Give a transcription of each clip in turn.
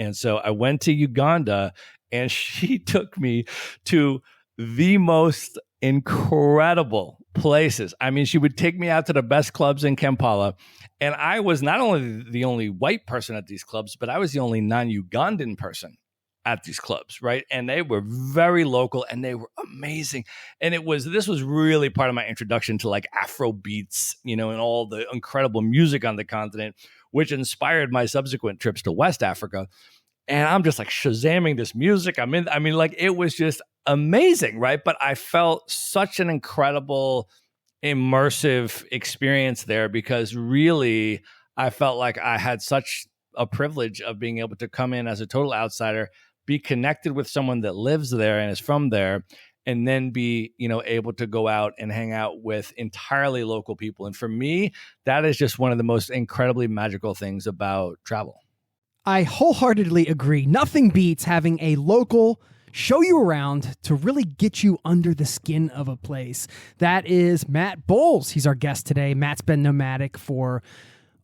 And so I went to Uganda, and she took me to the most incredible places. I mean, she would take me out to the best clubs in Kampala. And I was not only the only white person at these clubs, but I was the only non-Ugandan person at these clubs, right? And they were very local and they were amazing. And this was really part of my introduction to like Afro beats, and all the incredible music on the continent, which inspired my subsequent trips to West Africa. And I'm just like shazamming this music. It was just amazing, right? But I felt such an incredible, immersive experience there because really I felt like I had such a privilege of being able to come in as a total outsider, be connected with someone that lives there and is from there, and then be, able to go out and hang out with entirely local people. And for me, that is just one of the most incredibly magical things about travel. I wholeheartedly agree. Nothing beats having a local show you around to really get you under the skin of a place. That is Matt Bowles. He's our guest today. Matt's been nomadic for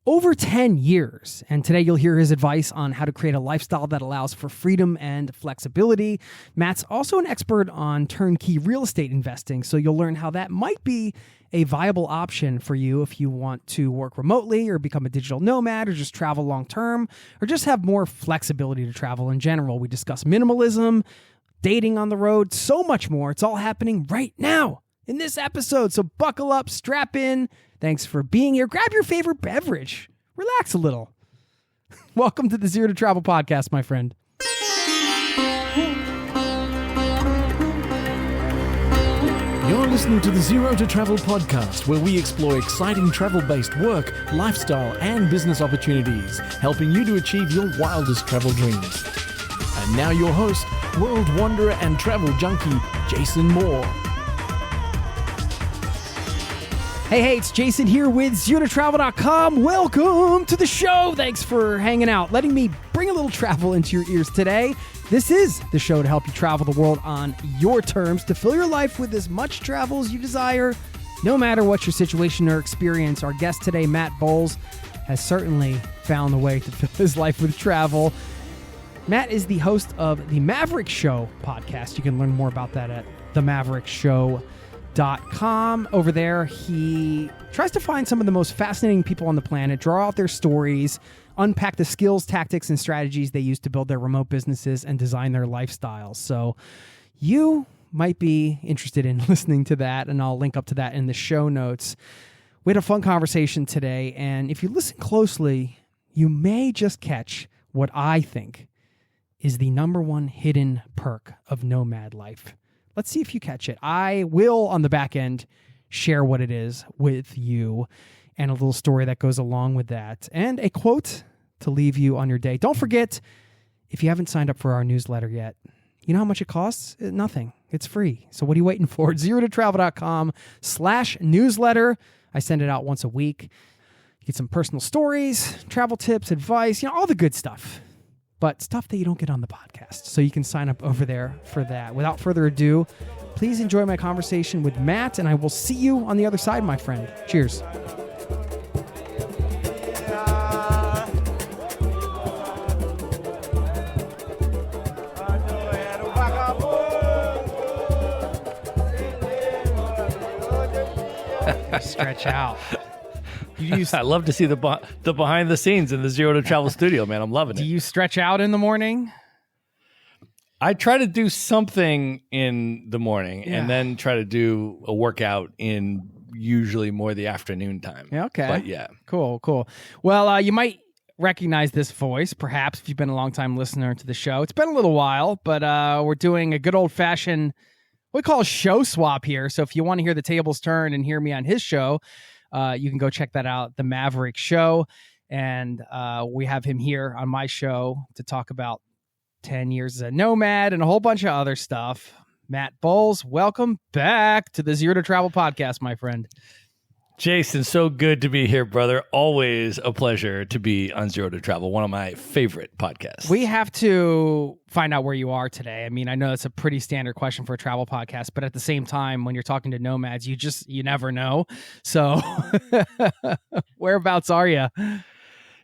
over 10 years. And today you'll hear his advice on how to create a lifestyle that allows for freedom and flexibility. Matt's also an expert on turnkey real estate investing, so you'll learn how that might be a viable option for you if you want to work remotely or become a digital nomad or just travel long term or just have more flexibility to travel in general. We discuss minimalism, dating on the road, so much more. It's all happening right now in this episode. So buckle up, strap in. Thanks for being here. Grab your favorite beverage. Relax a little. Welcome to the Zero to Travel podcast, my friend. You're listening to the Zero to Travel podcast, where we explore exciting travel-based work, lifestyle, and business opportunities, helping you to achieve your wildest travel dreams. And now your host, world wanderer and travel junkie, Jason Moore. Hey, it's Jason here with ZeroToTravel.com. Welcome to the show. Thanks for hanging out, letting me bring a little travel into your ears today. This is the show to help you travel the world on your terms, to fill your life with as much travel as you desire, no matter what your situation or experience. Our guest today, Matt Bowles, has certainly found a way to fill his life with travel. Matt is the host of the Maverick Show podcast. You can learn more about that at themaverickshow.com. Over there, he tries to find some of the most fascinating people on the planet, draw out their stories, unpack the skills, tactics, and strategies they use to build their remote businesses and design their lifestyles. So you might be interested in listening to that, and I'll link up to that in the show notes. We had a fun conversation today, and if you listen closely, you may just catch what I think is the number one hidden perk of nomad life. Let's see if you catch it. I will, on the back end, share what it is with you and a little story that goes along with that and a quote to leave you on your day. Don't forget, if you haven't signed up for our newsletter yet, you know how much it costs? Nothing. It's free. So what are you waiting for? ZeroToTravel.com/newsletter. I send it out once a week. You get some personal stories, travel tips, advice, all the good stuff, but stuff that you don't get on the podcast. So you can sign up over there for that. Without further ado, please enjoy my conversation with Matt, and I will see you on the other side, my friend. Cheers. Stretch out. I love to see the behind the scenes in the Zero to Travel studio, man. I'm loving it. Do you stretch out in the morning? I try to do something in the morning and then try to do a workout in usually more the afternoon time. Yeah, okay. But yeah. Cool. Well, you might recognize this voice, perhaps, if you've been a long-time listener to the show. It's been a little while, but we're doing a good old-fashioned, what we call a show swap here. So if you want to hear the tables turn and hear me on his show, you can go check that out, The Maverick Show. And we have him here on my show to talk about 10 years as a nomad and a whole bunch of other stuff. Matt Bowles, welcome back to the Zero to Travel podcast, my friend. Jason, so good to be here, brother. Always a pleasure to be on Zero to Travel, one of my favorite podcasts. We have to find out where you are today. I mean, I know it's a pretty standard question for a travel podcast, but at the same time, when you're talking to nomads, you never know. So whereabouts are you?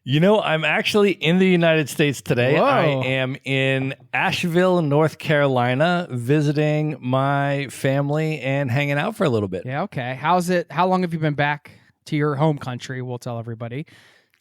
I'm actually in the United States today. Whoa. I am in Asheville, North Carolina, visiting my family and hanging out for a little bit. Yeah, okay. How's it? How long have you been back to your home country? We'll tell everybody.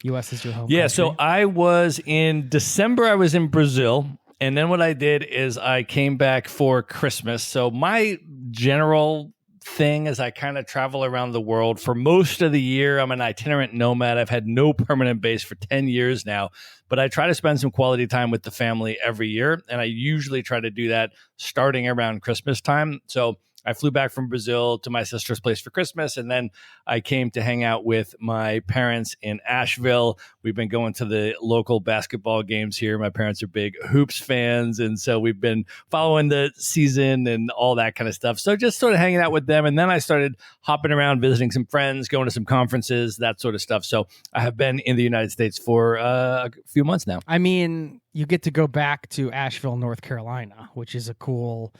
U.S. is your home country. So I was in December, I was in Brazil. And then what I did is I came back for Christmas. So my general thing is I kind of travel around the world for most of the year. I'm an itinerant nomad. I've had no permanent base for 10 years now, but I try to spend some quality time with the family every year. And I usually try to do that starting around Christmas time. So I flew back from Brazil to my sister's place for Christmas, and then I came to hang out with my parents in Asheville. We've been going to the local basketball games here. My parents are big hoops fans, and so we've been following the season and all that kind of stuff. So just sort of hanging out with them, and then I started hopping around, visiting some friends, going to some conferences, that sort of stuff. So I have been in the United States for a few months now. I mean, you get to go back to Asheville, North Carolina, which is a cool...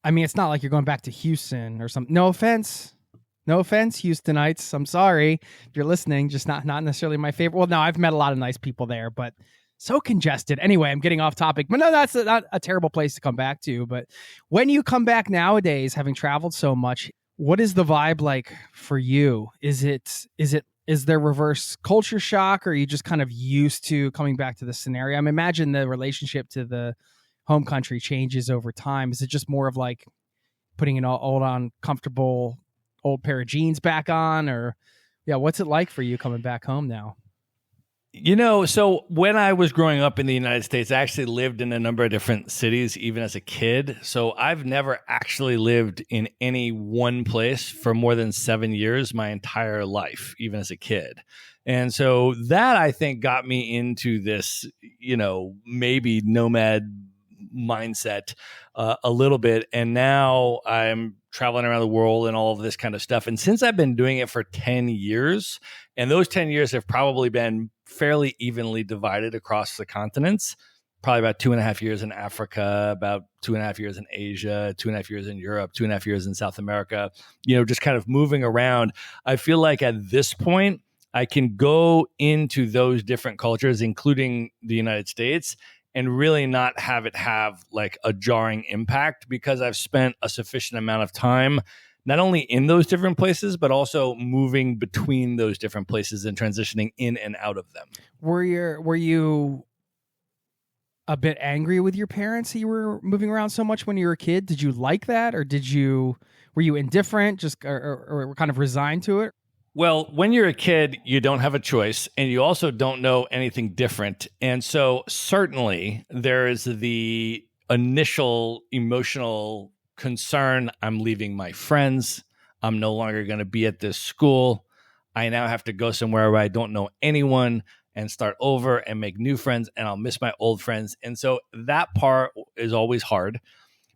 I mean, it's not like you're going back to Houston or something. No offense, Houstonites. I'm sorry if you're listening. Just not necessarily my favorite. Well, no, I've met a lot of nice people there, but so congested. Anyway, I'm getting off topic. But no, that's not a terrible place to come back to. But when you come back nowadays, having traveled so much, what is the vibe like for you? Is there reverse culture shock, or are you just kind of used to coming back to the scenario? I mean, imagine the relationship to the home country changes over time. Is it just more of like putting an comfortable old pair of jeans back on, or what's it like for you coming back home now? So when I was growing up in the United States, I actually lived in a number of different cities, even as a kid. So I've never actually lived in any one place for more than 7 years my entire life, even as a kid. And so that, I think, got me into this, maybe nomad mindset a little bit. And now I'm traveling around the world and all of this kind of stuff. And since I've been doing it for 10 years, and those 10 years have probably been fairly evenly divided across the continents, probably about 2.5 years in Africa, about 2.5 years in Asia, 2.5 years in Europe, 2.5 years in South America, just kind of moving around. I feel like at this point, I can go into those different cultures, including the United States, and really not have it have like a jarring impact, because I've spent a sufficient amount of time not only in those different places, but also moving between those different places and transitioning in and out of them. Were you a bit angry with your parents that you were moving around so much when you were a kid? Did you like that, or were you indifferent, just or kind of resigned to it? Well, when you're a kid, you don't have a choice, and you also don't know anything different. And so certainly there is the initial emotional concern. I'm leaving my friends. I'm no longer going to be at this school. I now have to go somewhere where I don't know anyone and start over and make new friends, and I'll miss my old friends. And so that part is always hard.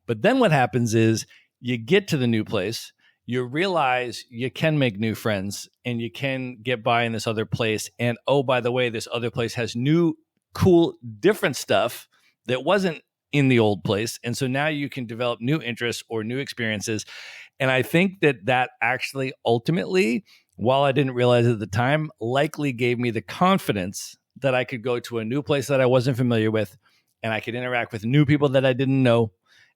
But then what happens is you get to the new place, you realize you can make new friends and you can get by in this other place. And oh, by the way, this other place has new, cool, different stuff that wasn't in the old place. And so now you can develop new interests or new experiences. And I think that actually ultimately, while I didn't realize it at the time, likely gave me the confidence that I could go to a new place that I wasn't familiar with, and I could interact with new people that I didn't know,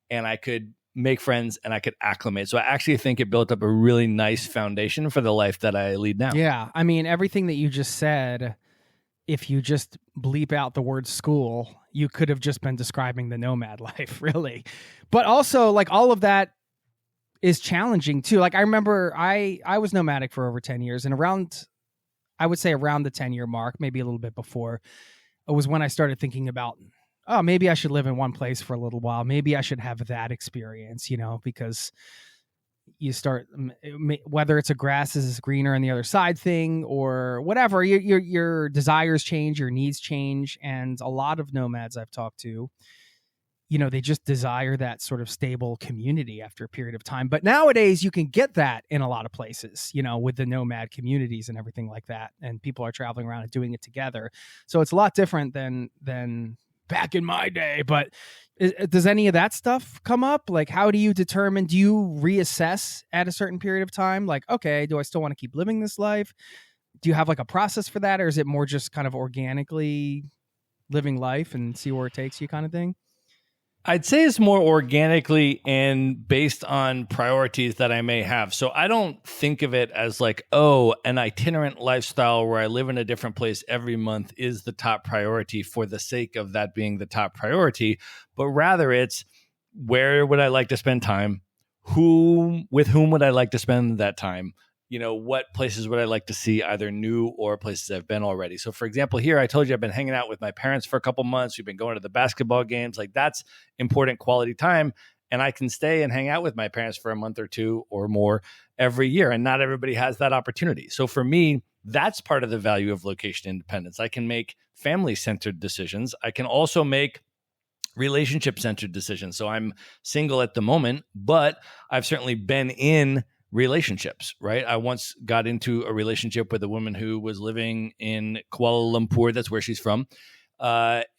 and I could make friends and I could acclimate. So I actually think it built up a really nice foundation for the life that I lead now. Yeah. I mean, everything that you just said, if you just bleep out the word school, you could have just been describing the nomad life, really. But also, like, all of that is challenging too. Like, I remember I was nomadic for over 10 years, and I would say around the 10-year mark, maybe a little bit before, it was when I started thinking about, oh, maybe I should live in one place for a little while. Maybe I should have that experience, because you start, whether it's a grass is greener on the other side thing or whatever, your desires change, your needs change. And a lot of nomads I've talked to, they just desire that sort of stable community after a period of time. But nowadays you can get that in a lot of places, with the nomad communities and everything like that. And people are traveling around and doing it together. So it's a lot different than back in my day. But does any of that stuff come up? Like, how do you reassess at a certain period of time? Like, okay, do I still want to keep living this life? do you have like a process for that, or is it more just kind of organically living life and see where it takes you kind of thing? I'd say it's more organically and based on priorities that I may have. So I don't think of it as like, oh, an itinerant lifestyle where I live in a different place every month is the top priority for the sake of that being the top priority, but rather it's where would I like to spend time? With whom would I like to spend that time? What places would I like to see, either new or places I've been already? So for example, here, I told you I've been hanging out with my parents for a couple months. We've been going to the basketball games. Like, that's important quality time. And I can stay and hang out with my parents for a month or two or more every year. And not everybody has that opportunity. So for me, that's part of the value of location independence. I can make family-centered decisions. I can also make relationship-centered decisions. So I'm single at the moment, but I've certainly been in relationships, right? I once got into a relationship with a woman who was living in Kuala Lumpur, that's where she's from,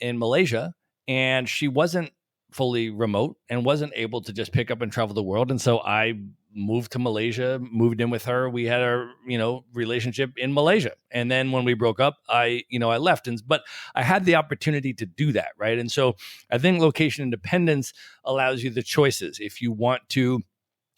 in Malaysia, and she wasn't fully remote and wasn't able to just pick up and travel the world. And so I moved to Malaysia, moved in with her. We had our, relationship in Malaysia. And then when we broke up, I left. But I had the opportunity to do that, right? And so I think location independence allows you the choices. If you want to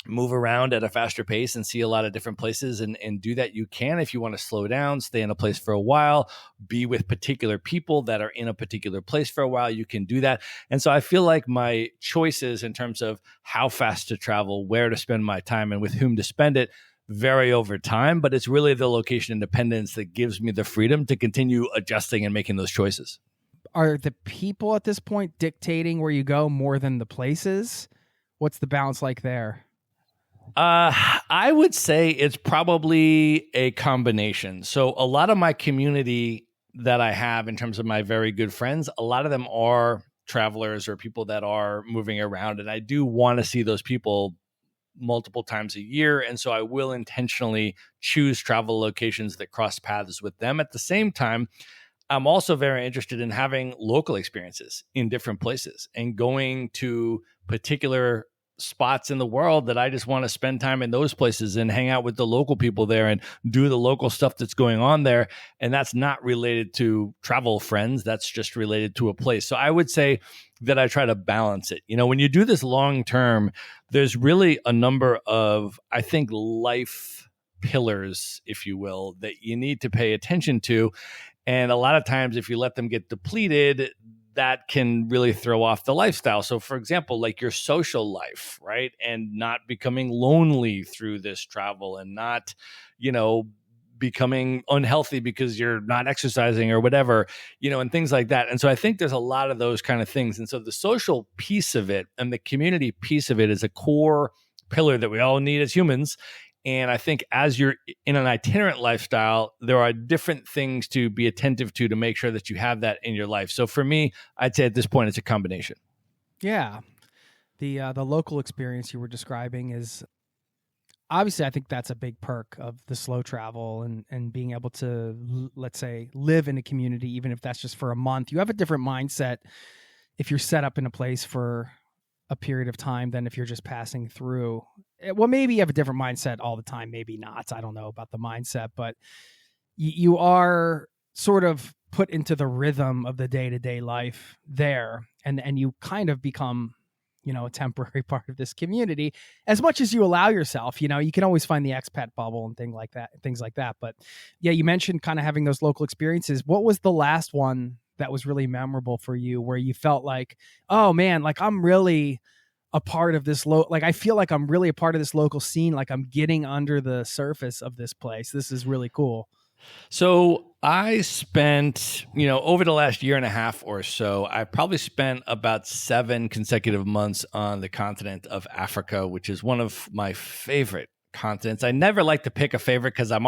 move around at a faster pace and see a lot of different places and do that, you can. If you want to slow down, stay in a place for a while, be with particular people that are in a particular place for a while, you can do that. And so I feel like my choices in terms of how fast to travel, where to spend my time, and with whom to spend it vary over time, but it's really the location independence that gives me the freedom to continue adjusting and making those choices. Are the people at this point dictating where you go more than the places? What's the balance like there? I would say it's probably a combination. So a lot of my community that I have in terms of my very good friends, a lot of them are travelers or people that are moving around. And I do want to see those people multiple times a year. And so I will intentionally choose travel locations that cross paths with them. At the same time, I'm also very interested in having local experiences in different places and going to particular spots in the world that I just want to spend time in those places and hang out with the local people there and do the local stuff that's going on there. And that's not related to travel friends. That's just related to a place. So I would say that I try to balance it. When you do this long term, there's really a number of, I think, life pillars, if you will, that you need to pay attention to. And a lot of times, if you let them get depleted, that can really throw off the lifestyle. So for example, like your social life, right? And not becoming lonely through this travel and not, becoming unhealthy because you're not exercising or whatever, and things like that. And so I think there's a lot of those kind of things. And so the social piece of it and the community piece of it is a core pillar that we all need as humans. And I think as you're in an itinerant lifestyle, there are different things to be attentive to make sure that you have that in your life. So for me, I'd say at this point, it's a combination. Yeah. The local experience you were describing is obviously, I think that's a big perk of the slow travel and being able to, let's say, live in a community, even if that's just for a month. You have a different mindset if you're set up in a place for a period of time than if you're just passing through. Well, maybe you have a different mindset all the time. Maybe not. I don't know about the mindset, but you are sort of put into the rhythm of the day-to-day life there. And you kind of become, a temporary part of this community as much as you allow yourself. You can always find the expat bubble and things like that. But yeah, you mentioned kind of having those local experiences. What was the last one that was really memorable for you where you felt like, oh man, like I'm really a part of this I feel like I'm really a part of this local scene. Like I'm getting under the surface of this place. This is really cool. So I spent, over the last year and a half or so, I probably spent about 7 consecutive months on the continent of Africa, which is one of my favorite continents. I never like to pick a favorite because I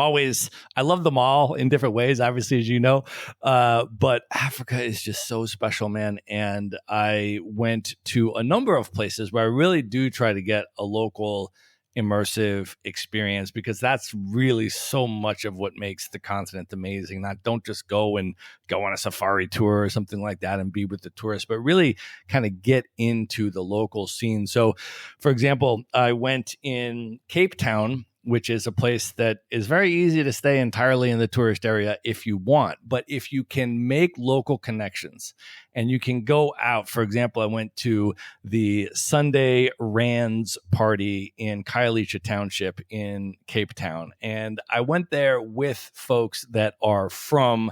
love them all in different ways, obviously, as you know. But Africa is just so special, man. And I went to a number of places where I really do try to get a local immersive experience, because that's really so much of what makes the continent amazing. Don't just go on a safari tour or something like that and be with the tourists, but really kind of get into the local scene. So for example, I went in Cape Town, which is a place that is very easy to stay entirely in the tourist area if you want. But if you can make local connections and you can go out, for example, I went to the Sunday Rands party in Khayelitsha Township in Cape Town. And I went there with folks that are from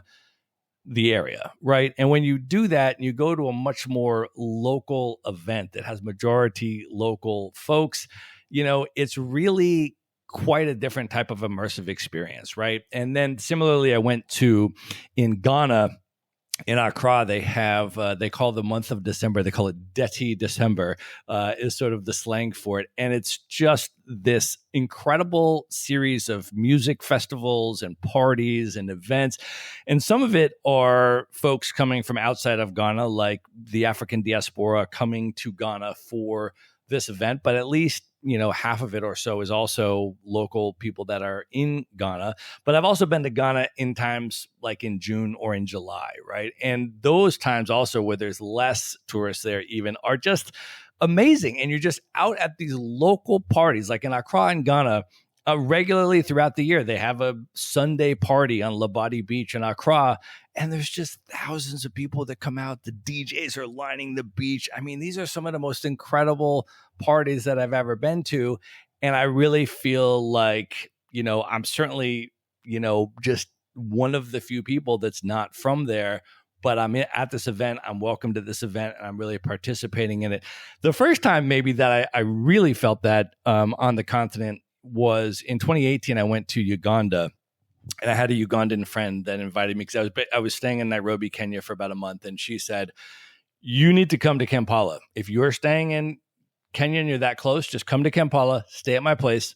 the area, right? And when you do that and you go to a much more local event that has majority local folks, it's really quite a different type of immersive experience, right? And then similarly, I went to in Ghana, in Accra, they have, they call the month of December, they call it Deti December, is sort of the slang for it. And it's just this incredible series of music festivals and parties and events. And some of it are folks coming from outside of Ghana, like the African diaspora coming to Ghana for this event, but at least half of it or so is also local people that are in Ghana. But I've also been to Ghana in times like in June or in July, right? And those times also where there's less tourists there even are just amazing. And you're just out at these local parties, like in Accra in Ghana, regularly throughout the year. They have a Sunday party on Labadi Beach in Accra, and there's just thousands of people that come out. The DJs are lining the beach. I mean, these are some of the most incredible parties that I've ever been to. And I really feel like, I'm certainly, just one of the few people that's not from there, but I'm at this event. I'm welcome to this event, and I'm really participating in it. The first time maybe that I really felt that on the continent was in 2018. I went to Uganda. And I had a Ugandan friend that invited me because I was staying in Nairobi, Kenya for about a month. And she said, you need to come to Kampala. If you're staying in Kenya and you're that close, just come to Kampala, stay at my place.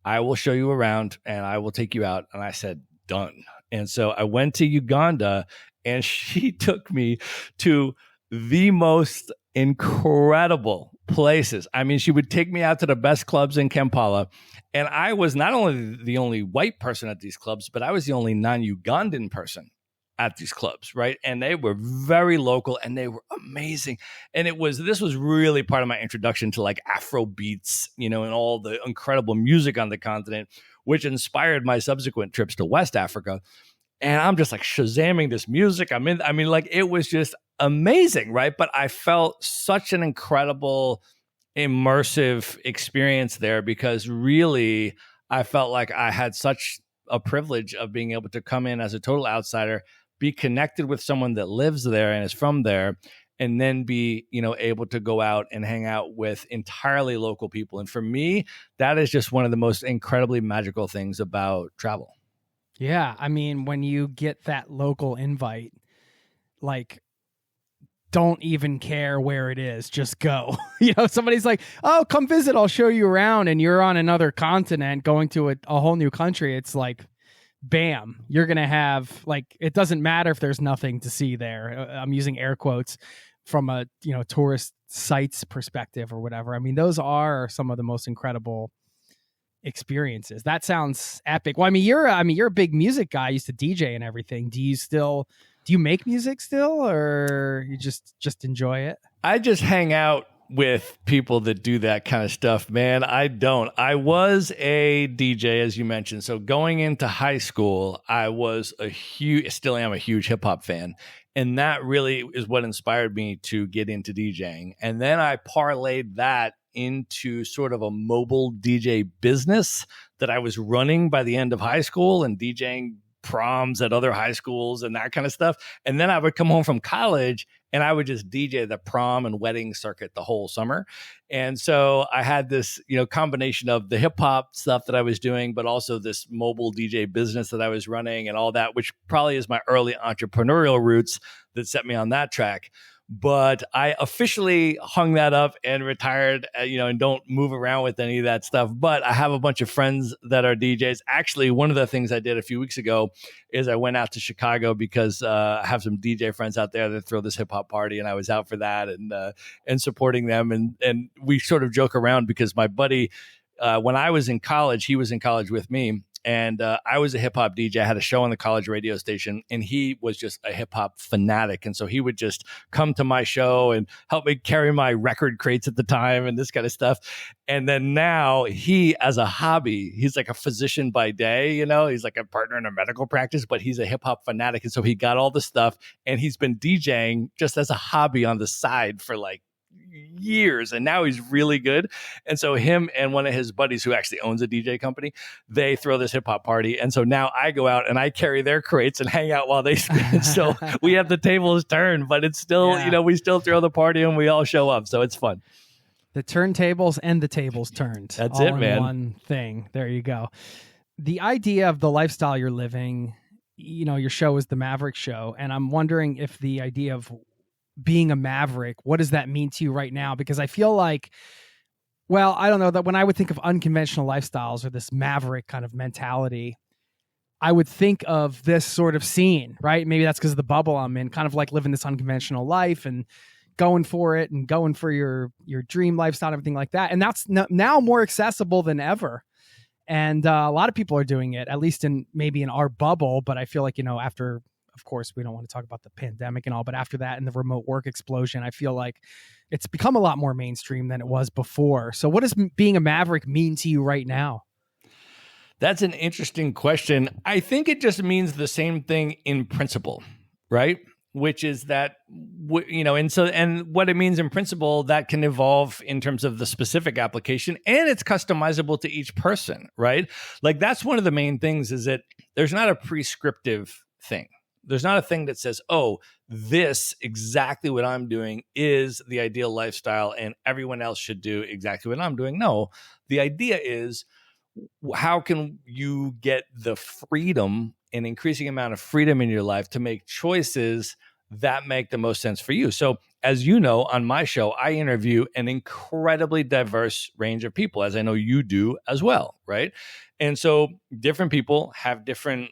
I will show you around and I will take you out. And I said, done. And so I went to Uganda and she took me to the most incredible places. I mean, she would take me out to the best clubs in Kampala. And I was not only the only white person at these clubs, but I was the only non-Ugandan person at these clubs, right? And they were very local and they were amazing. And this was really part of my introduction to like Afro beats, and all the incredible music on the continent, which inspired my subsequent trips to West Africa. And I'm just like shazamming this music. It was just amazing, right? But I felt such an incredible immersive experience there because really I felt like I had such a privilege of being able to come in as a total outsider, be connected with someone that lives there and is from there, and then be, able to go out and hang out with entirely local people. And for me, that is just one of the most incredibly magical things about travel. Yeah. I mean, when you get that local invite, like, don't even care where it is, just go. Somebody's like, oh, come visit, I'll show you around, and you're on another continent going to a whole new country. It's like, bam, you're gonna have, like, it doesn't matter if there's nothing to see there. I'm using air quotes from a tourist sites perspective or whatever. I mean, those are some of the most incredible experiences. That sounds epic. Well, I mean, you're a big music guy, used to DJ and everything. Do you make music still, or you just enjoy it? I just hang out with people that do that kind of stuff, man. I don't. I was a DJ, as you mentioned. So going into high school, I was still am a huge hip hop fan. And that really is what inspired me to get into DJing. And then I parlayed that into sort of a mobile DJ business that I was running by the end of high school and DJing proms at other high schools and that kind of stuff. And then I would come home from college and I would just DJ the prom and wedding circuit the whole summer. And so I had this, combination of the hip hop stuff that I was doing, but also this mobile DJ business that I was running and all that, which probably is my early entrepreneurial roots that set me on that track. But I officially hung that up and retired, and don't move around with any of that stuff. But I have a bunch of friends that are DJs. Actually, one of the things I did a few weeks ago is I went out to Chicago because I have some DJ friends out there that throw this hip hop party, and I was out for that and supporting them. And we sort of joke around because my buddy, when I was in college, he was in college with me, And I was a hip hop DJ. I had a show on the college radio station, and he was just a hip hop fanatic. And so he would just come to my show and help me carry my record crates at the time and this kind of stuff. And then now he, as a hobby, he's like a physician by day, he's like a partner in a medical practice, but he's a hip hop fanatic. And so he got all the stuff, and he's been DJing just as a hobby on the side for like years, and now he's really good. And so him and one of his buddies who actually owns a DJ company, they throw this hip hop party, and so now I go out and I carry their crates and hang out while they spin. So we have the tables turned, but it's still we still throw the party and we all show up, so it's fun. The turntables and the tables turned. That's all it, in man. One thing. There you go. The idea of the lifestyle you're living, your show is the Maverick Show, and I'm wondering if the idea of being a maverick, what does that mean to you right now? Because I feel like, well, I don't know, that when I would think of unconventional lifestyles or this maverick kind of mentality, I would think of this sort of scene, right? Maybe that's because of the bubble I'm in, kind of like living this unconventional life and going for it and going for your dream lifestyle and everything like that. And that's now more accessible than ever. And a lot of people are doing it, at least maybe in our bubble. But I feel like, after, of course, we don't want to talk about the pandemic and all, but after that and the remote work explosion, I feel like it's become a lot more mainstream than it was before. So what does being a maverick mean to you right now? That's an interesting question. I think it just means the same thing in principle, right? Which is that, and what it means in principle, that can evolve in terms of the specific application, and it's customizable to each person, right? Like that's one of the main things, is that there's not a prescriptive thing. There's not a thing that says, oh, this exactly what I'm doing is the ideal lifestyle and everyone else should do exactly what I'm doing. No, the idea is, how can you get the freedom, an increasing amount of freedom in your life to make choices that make the most sense for you? So as you know, on my show, I interview an incredibly diverse range of people, as I know you do as well, right? And so different people have different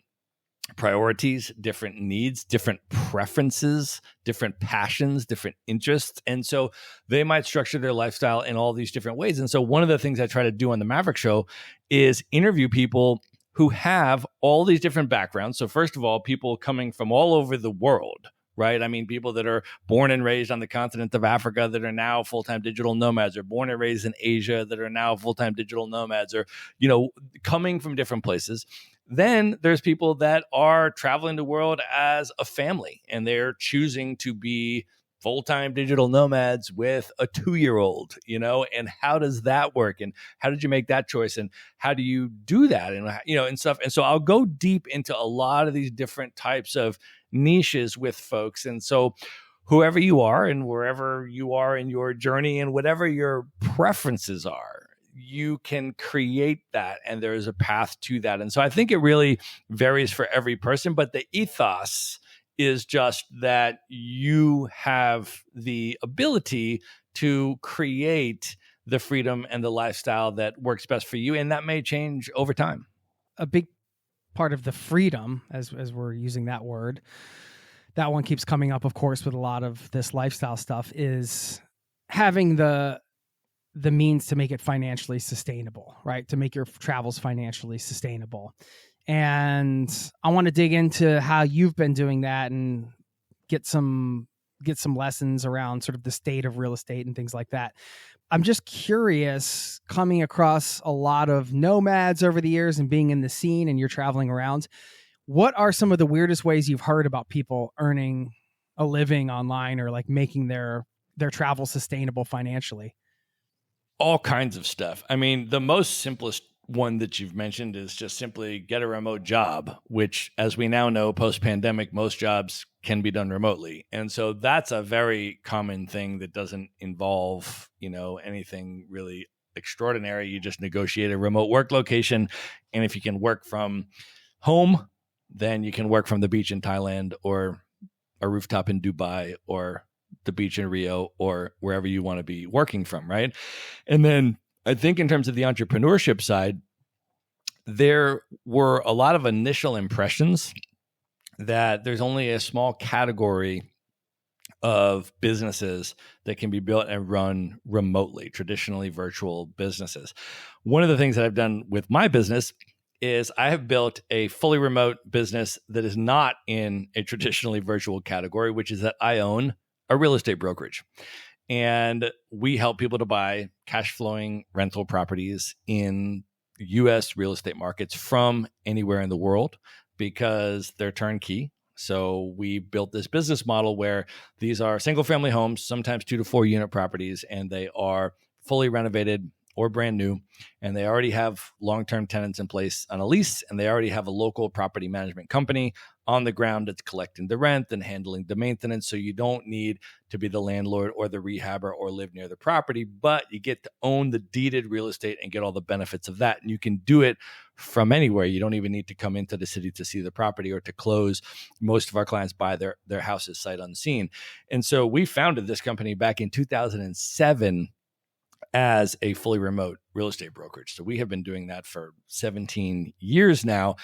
priorities, different needs, different preferences, different passions, different interests. And so they might structure their lifestyle in all these different ways. And so one of the things I try to do on the Maverick Show is interview people who have all these different backgrounds. So first of all, people coming from all over the world, right? I mean, people that are born and raised on the continent of Africa that are now full-time digital nomads, or born and raised in Asia that are now full-time digital nomads, or, coming from different places. Then there's people that are traveling the world as a family, and they're choosing to be full-time digital nomads with a 2-year-old, and how does that work? And how did you make that choice? And how do you do that? And, and stuff. And so I'll go deep into a lot of these different types of niches with folks. And so whoever you are and wherever you are in your journey and whatever your preferences are, you can create that, and there is a path to that. And so I think it really varies for every person, but the ethos is just that you have the ability to create the freedom and the lifestyle that works best for you, and that may change over time. A big part of the freedom, as we're using that word, that one keeps coming up, of course, with a lot of this lifestyle stuff, is having the means to make it financially sustainable, right? To make your travels financially sustainable. And I want to dig into how you've been doing that and get some lessons around sort of the state of real estate and things like that. I'm just curious, coming across a lot of nomads over the years and being in the scene, and you're traveling around, what are some of the weirdest ways you've heard about people earning a living online, or like making their travel sustainable financially? All kinds of stuff. I mean, the most simplest one that you've mentioned is just simply get a remote job, which, as we now know, post-pandemic, most jobs can be done remotely. And so that's a very common thing that doesn't involve, anything really extraordinary. You just negotiate a remote work location. And if you can work from home, then you can work from the beach in Thailand, or a rooftop in Dubai, or the beach in Rio, or wherever you want to be working from, right? And then I think in terms of the entrepreneurship side, there were a lot of initial impressions that there's only a small category of businesses that can be built and run remotely, traditionally virtual businesses. One of the things that I've done with my business is I have built a fully remote business that is not in a traditionally virtual category, which is that I own a real estate brokerage. And we help people to buy cash flowing rental properties in US real estate markets from anywhere in the world because they're turnkey. So we built this business model where these are single family homes, sometimes 2 to 4 unit properties, and they are fully renovated or brand new, and they already have long-term tenants in place on a lease, and they already have a local property management company on the ground that's collecting the rent and handling the maintenance. So you don't need to be the landlord or the rehabber or live near the property, but you get to own the deeded real estate and get all the benefits of that. And you can do it from anywhere. You don't even need to come into the city to see the property or to close. Most of our clients buy their houses sight unseen. And so we founded this company back in 2007 as a fully remote real estate brokerage. So we have been doing that for 17 years now.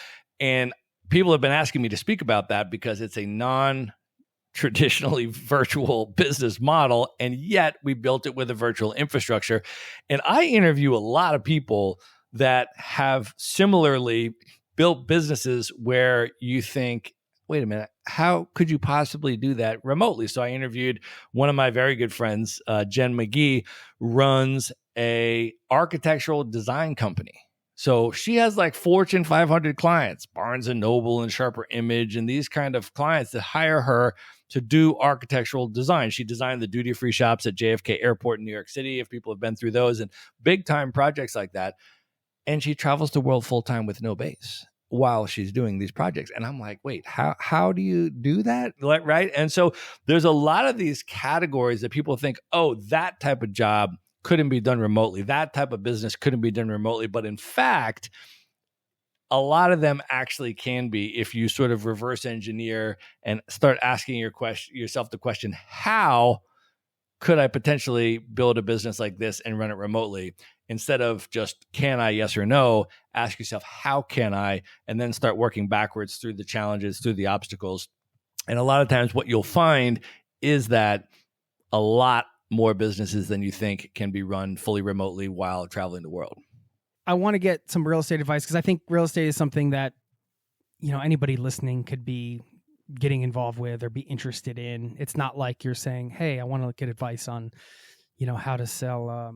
And people have been asking me to speak about that because it's a non-traditionally virtual business model. And yet we built it with a virtual infrastructure. And I interview a lot of people that have similarly built businesses where you think, wait a minute, how could you possibly do that remotely? So I interviewed one of my very good friends, Jen McGee, runs a architectural design company. So she has like Fortune 500 clients, Barnes and Noble and Sharper Image, and these kind of clients that hire her to do architectural design. She designed the duty-free shops at JFK Airport in New York City, if people have been through those, and big time projects like that. And she travels the world full time with no base while she's doing these projects. And I'm like, wait, how do you do that? Right. And so there's a lot of these categories that people think, oh, that type of job couldn't be done remotely. That type of business couldn't be done remotely. But in fact, a lot of them actually can be if you sort of reverse engineer and start asking yourself the question, how could I potentially build a business like this and run it remotely? Instead of just, can I, yes or no, ask yourself, how can I? And then start working backwards through the challenges, through the obstacles. And a lot of times what you'll find is that a lot more businesses than you think can be run fully remotely while traveling the world. I want to get some real estate advice because I think real estate is something that, anybody listening could be getting involved with or be interested in. It's not like you're saying, hey, I want to get advice on, how to sell,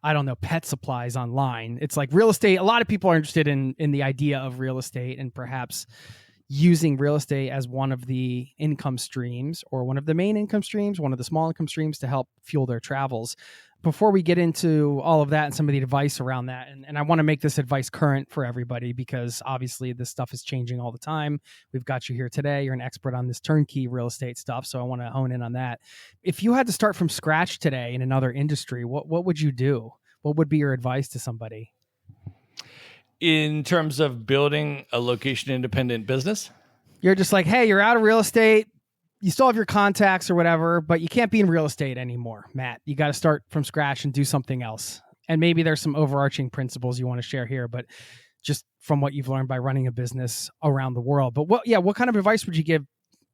I don't know, pet supplies online. It's like real estate. A lot of people are interested in the idea of real estate and perhaps using real estate as one of the income streams or one of the main income streams, one of the small income streams to help fuel their travels. Before we get into all of that and some of the advice around that, and I want to make this advice current for everybody because obviously this stuff is changing all the time. We've got you here today. You're an expert on this turnkey real estate stuff, so I want to hone in on that. If you had to start from scratch today in another industry, what would you do? What would be your advice to somebody? In terms of building a location-independent business? You're just like, hey, you're out of real estate. You still have your contacts or whatever, but you can't be in real estate anymore, Matt. You got to start from scratch and do something else. And maybe there's some overarching principles you want to share here, but just from what you've learned by running a business around the world. But what kind of advice would you give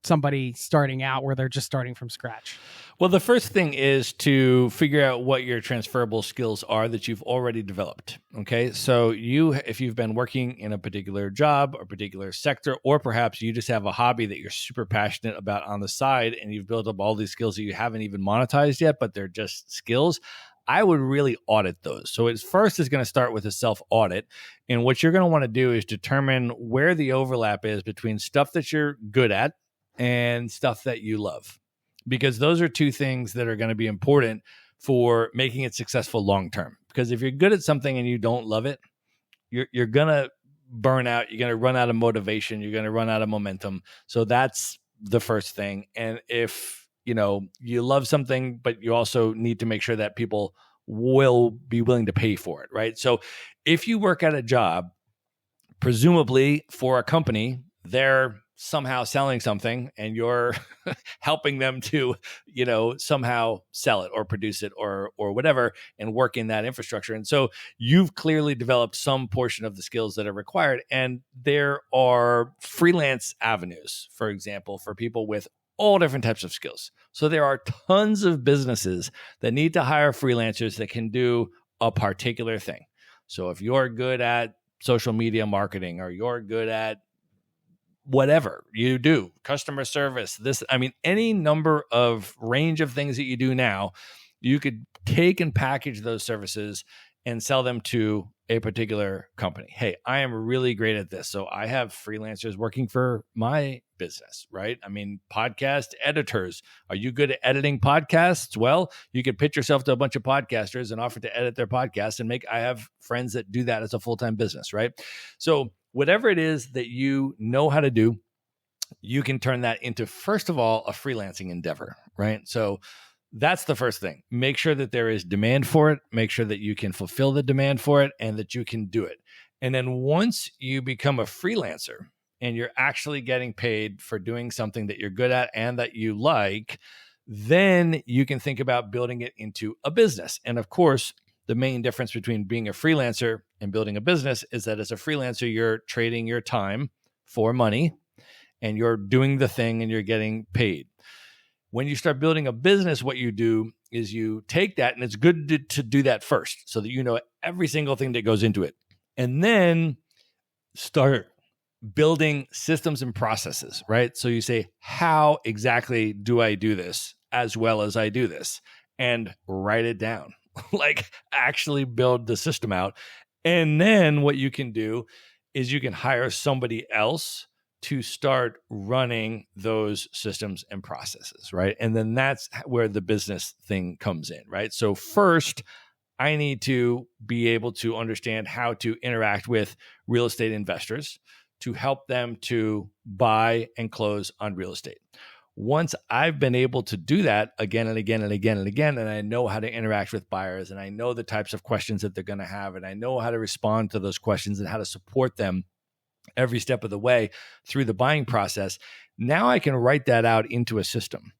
somebody starting out where they're just starting from scratch? Well, the first thing is to figure out what your transferable skills are that you've already developed. Okay. So if you've been working in a particular job or particular sector, or perhaps you just have a hobby that you're super passionate about on the side and you've built up all these skills that you haven't even monetized yet, but they're just skills, I would really audit those. So it's first is going to start with a self-audit. And what you're going to want to do is determine where the overlap is between stuff that you're good at and stuff that you love, because those are two things that are going to be important for making it successful long-term. Because if you're good at something and you don't love it, you're going to burn out. You're going to run out of motivation. You're going to run out of momentum. So that's the first thing. And if, you love something, but you also need to make sure that people will be willing to pay for it, right? So if you work at a job, presumably for a company, they're somehow selling something and you're helping them to, somehow sell it or produce it or whatever and work in that infrastructure. And so you've clearly developed some portion of the skills that are required. And there are freelance avenues, for example, for people with all different types of skills. So there are tons of businesses that need to hire freelancers that can do a particular thing. So if you're good at social media marketing, or you're good at whatever you do, customer service, any number of range of things that you do now, you could take and package those services and sell them to a particular company. Hey, I am really great at this. So I have freelancers working for my business, right? Podcast editors. Are you good at editing podcasts? Well, you could pitch yourself to a bunch of podcasters and offer to edit their podcasts I have friends that do that as a full-time business, right? So whatever it is that you know how to do, you can turn that into, first of all, a freelancing endeavor, right? So that's the first thing. Make sure that there is demand for it. Make sure that you can fulfill the demand for it and that you can do it. And then once you become a freelancer and you're actually getting paid for doing something that you're good at and that you like, then you can think about building it into a business. And of course, the main difference between being a freelancer and building a business is that as a freelancer, you're trading your time for money and you're doing the thing and you're getting paid. When you start building a business, what you do is you take that, and it's good to do that first so that you know every single thing that goes into it. And then start building systems and processes, right? So you say, how exactly do I do this as well as I do this? And write it down, like actually build the system out. And then what you can do is you can hire somebody else to start running those systems and processes, right? And then that's where the business thing comes in, right? So first, I need to be able to understand how to interact with real estate investors to help them to buy and close on real estate. Once I've been able to do that again and again and again and again, and I know how to interact with buyers, and I know the types of questions that they're going to have, and I know how to respond to those questions and how to support them every step of the way through the buying process, now I can write that out into a system.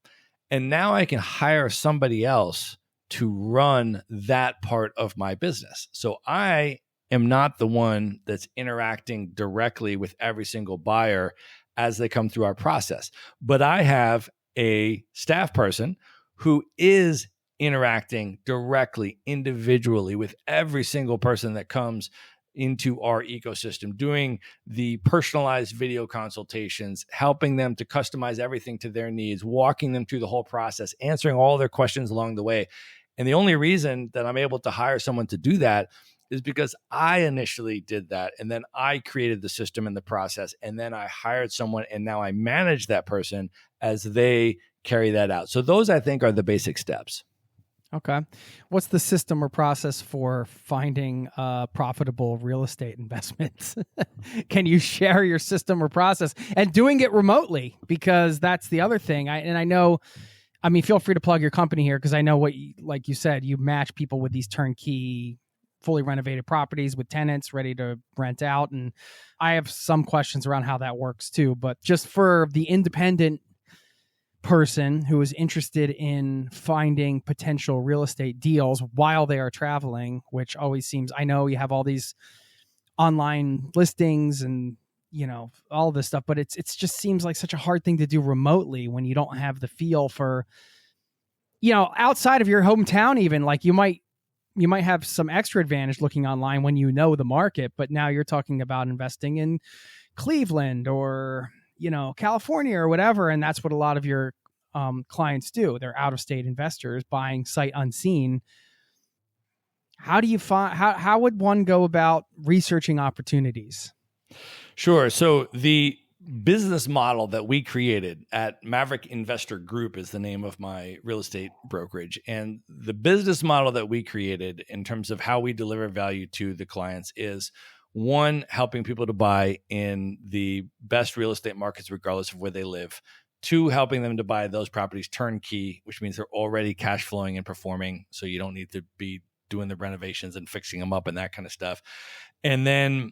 And now I can hire somebody else to run that part of my business. So I am not the one that's interacting directly with every single buyer as they come through our process, but I have a staff person who is interacting directly, individually with every single person that comes into our ecosystem, doing the personalized video consultations, helping them to customize everything to their needs, walking them through the whole process, answering all their questions along the way. And the only reason that I'm able to hire someone to do that is because I initially did that. And then I created the system and the process. And then I hired someone, and now I manage that person as they carry that out. So those, I think, are the basic steps. Okay. What's the system or process for finding profitable real estate investments? Can you share your system or process and doing it remotely? Because that's the other thing. Feel free to plug your company here, because I know like you said, you match people with these turnkey, fully renovated properties with tenants ready to rent out. And I have some questions around how that works too. But just for the independent person who is interested in finding potential real estate deals while they are traveling, which always seems, I know you have all these online listings and all this stuff, but it's just seems like such a hard thing to do remotely when you don't have the feel for, outside of your hometown. Even like you might have some extra advantage looking online when you know the market, but now you're talking about investing in Cleveland or California or whatever. And that's what a lot of your clients do. They're out-of-state investors buying sight unseen. How do you find, how would one go about researching opportunities? Sure. So the business model that we created at Maverick Investor Group is the name of my real estate brokerage. And the business model that we created in terms of how we deliver value to the clients is, one, helping people to buy in the best real estate markets, regardless of where they live. Two, helping them to buy those properties turnkey, which means they're already cash flowing and performing. So you don't need to be doing the renovations and fixing them up and that kind of stuff. And then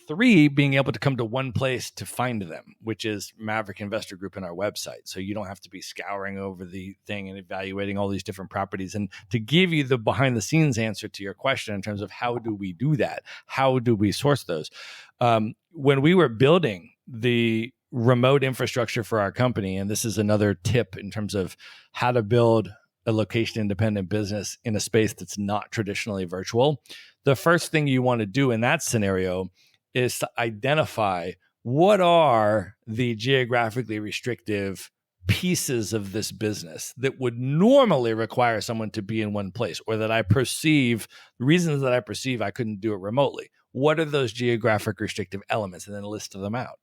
three, being able to come to one place to find them, which is Maverick Investor Group and our website. So you don't have to be scouring over the thing and evaluating all these different properties. And to give you the behind the scenes answer to your question in terms of how do we do that? How do we source those? When we were building the remote infrastructure for our company, and this is another tip in terms of how to build a location independent business in a space that's not traditionally virtual, the first thing you want to do in that scenario is to identify what are the geographically restrictive pieces of this business that would normally require someone to be in one place, or that I perceive, reasons that I perceive I couldn't do it remotely. What are those geographic restrictive elements? And then list them out.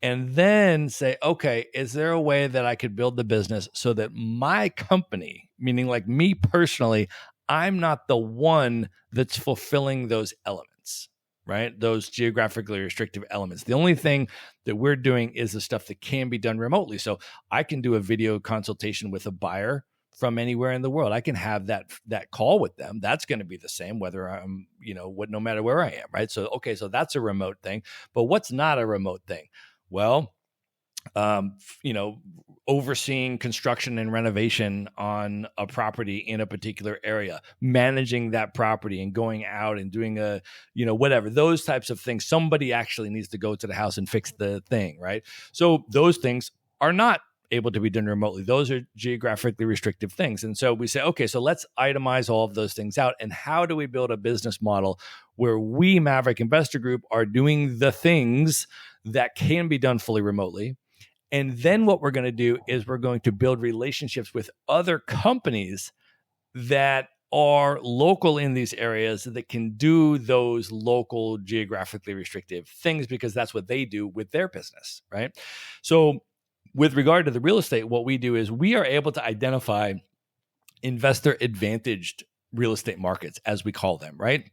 And then say, okay, is there a way that I could build the business so that my company, meaning like me personally, I'm not the one that's fulfilling those elements, right? Those geographically restrictive elements. The only thing that we're doing is the stuff that can be done remotely. So I can do a video consultation with a buyer from anywhere in the world. I can have that call with them. That's going to be the same whether I'm, no matter where I am, right? So, okay, so that's a remote thing. But what's not a remote thing? Well, overseeing construction and renovation on a property in a particular area, managing that property and going out and doing whatever, those types of things. Somebody actually needs to go to the house and fix the thing, right? So those things are not able to be done remotely. Those are geographically restrictive things. And so we say, okay, so let's itemize all of those things out. And how do we build a business model where we, Maverick Investor Group, are doing the things that can be done fully remotely? And then what we're going to do is we're going to build relationships with other companies that are local in these areas that can do those local geographically restrictive things, because that's what they do with their business, right? So with regard to the real estate, what we do is we are able to identify investor advantaged real estate markets, as we call them, right?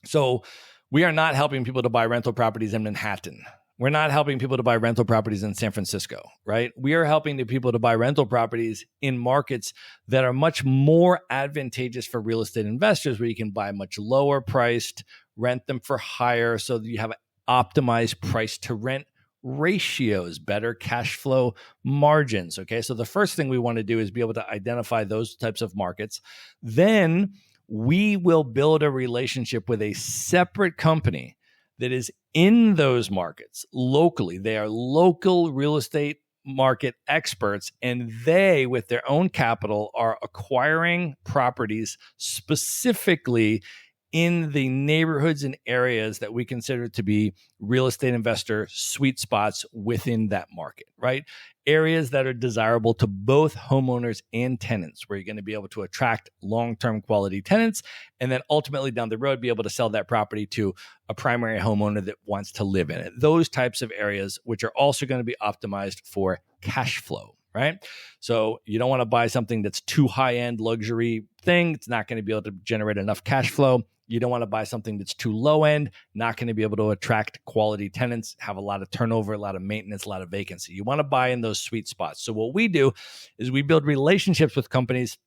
So we are not helping people to buy rental properties in Manhattan. We're not helping people to buy rental properties in San Francisco, right? We are helping the people to buy rental properties in markets that are much more advantageous for real estate investors, where you can buy much lower priced, rent them for higher, so that you have optimized price to rent ratios, better cash flow margins. Okay. So the first thing we want to do is be able to identify those types of markets. Then we will build a relationship with a separate company that is in those markets locally. They are local real estate market experts, and they, with their own capital, are acquiring properties specifically in the neighborhoods and areas that we consider to be real estate investor sweet spots within that market, right? Areas that are desirable to both homeowners and tenants, where you're going to be able to attract long-term quality tenants, and then ultimately down the road be able to sell that property to a primary homeowner that wants to live in it. Those types of areas, which are also going to be optimized for cash flow, right? So you don't want to buy something that's too high-end luxury thing. It's not going to be able to generate enough cash flow. You don't want to buy something that's too low end, not going to be able to attract quality tenants, have a lot of turnover, a lot of maintenance, a lot of vacancy. You want to buy in those sweet spots. So what we do is we build relationships with companies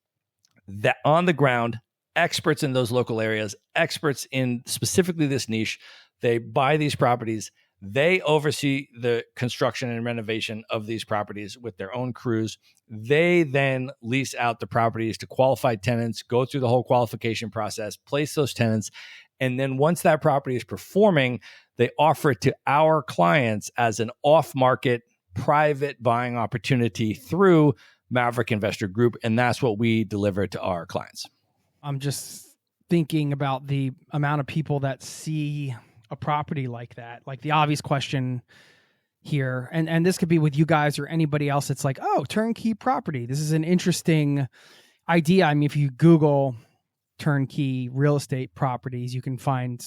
that on the ground, experts in those local areas, experts in specifically this niche. They buy these properties. They oversee the construction and renovation of these properties with their own crews. They then lease out the properties to qualified tenants, go through the whole qualification process, place those tenants. And then once that property is performing, they offer it to our clients as an off-market private buying opportunity through Maverick Investor Group. And that's what we deliver to our clients. I'm just thinking about the amount of people that see a property like that. Like the obvious question here, and this could be with you guys or anybody else. It's like, oh, turnkey property. This is an interesting idea. I mean, if you Google turnkey real estate properties, you can find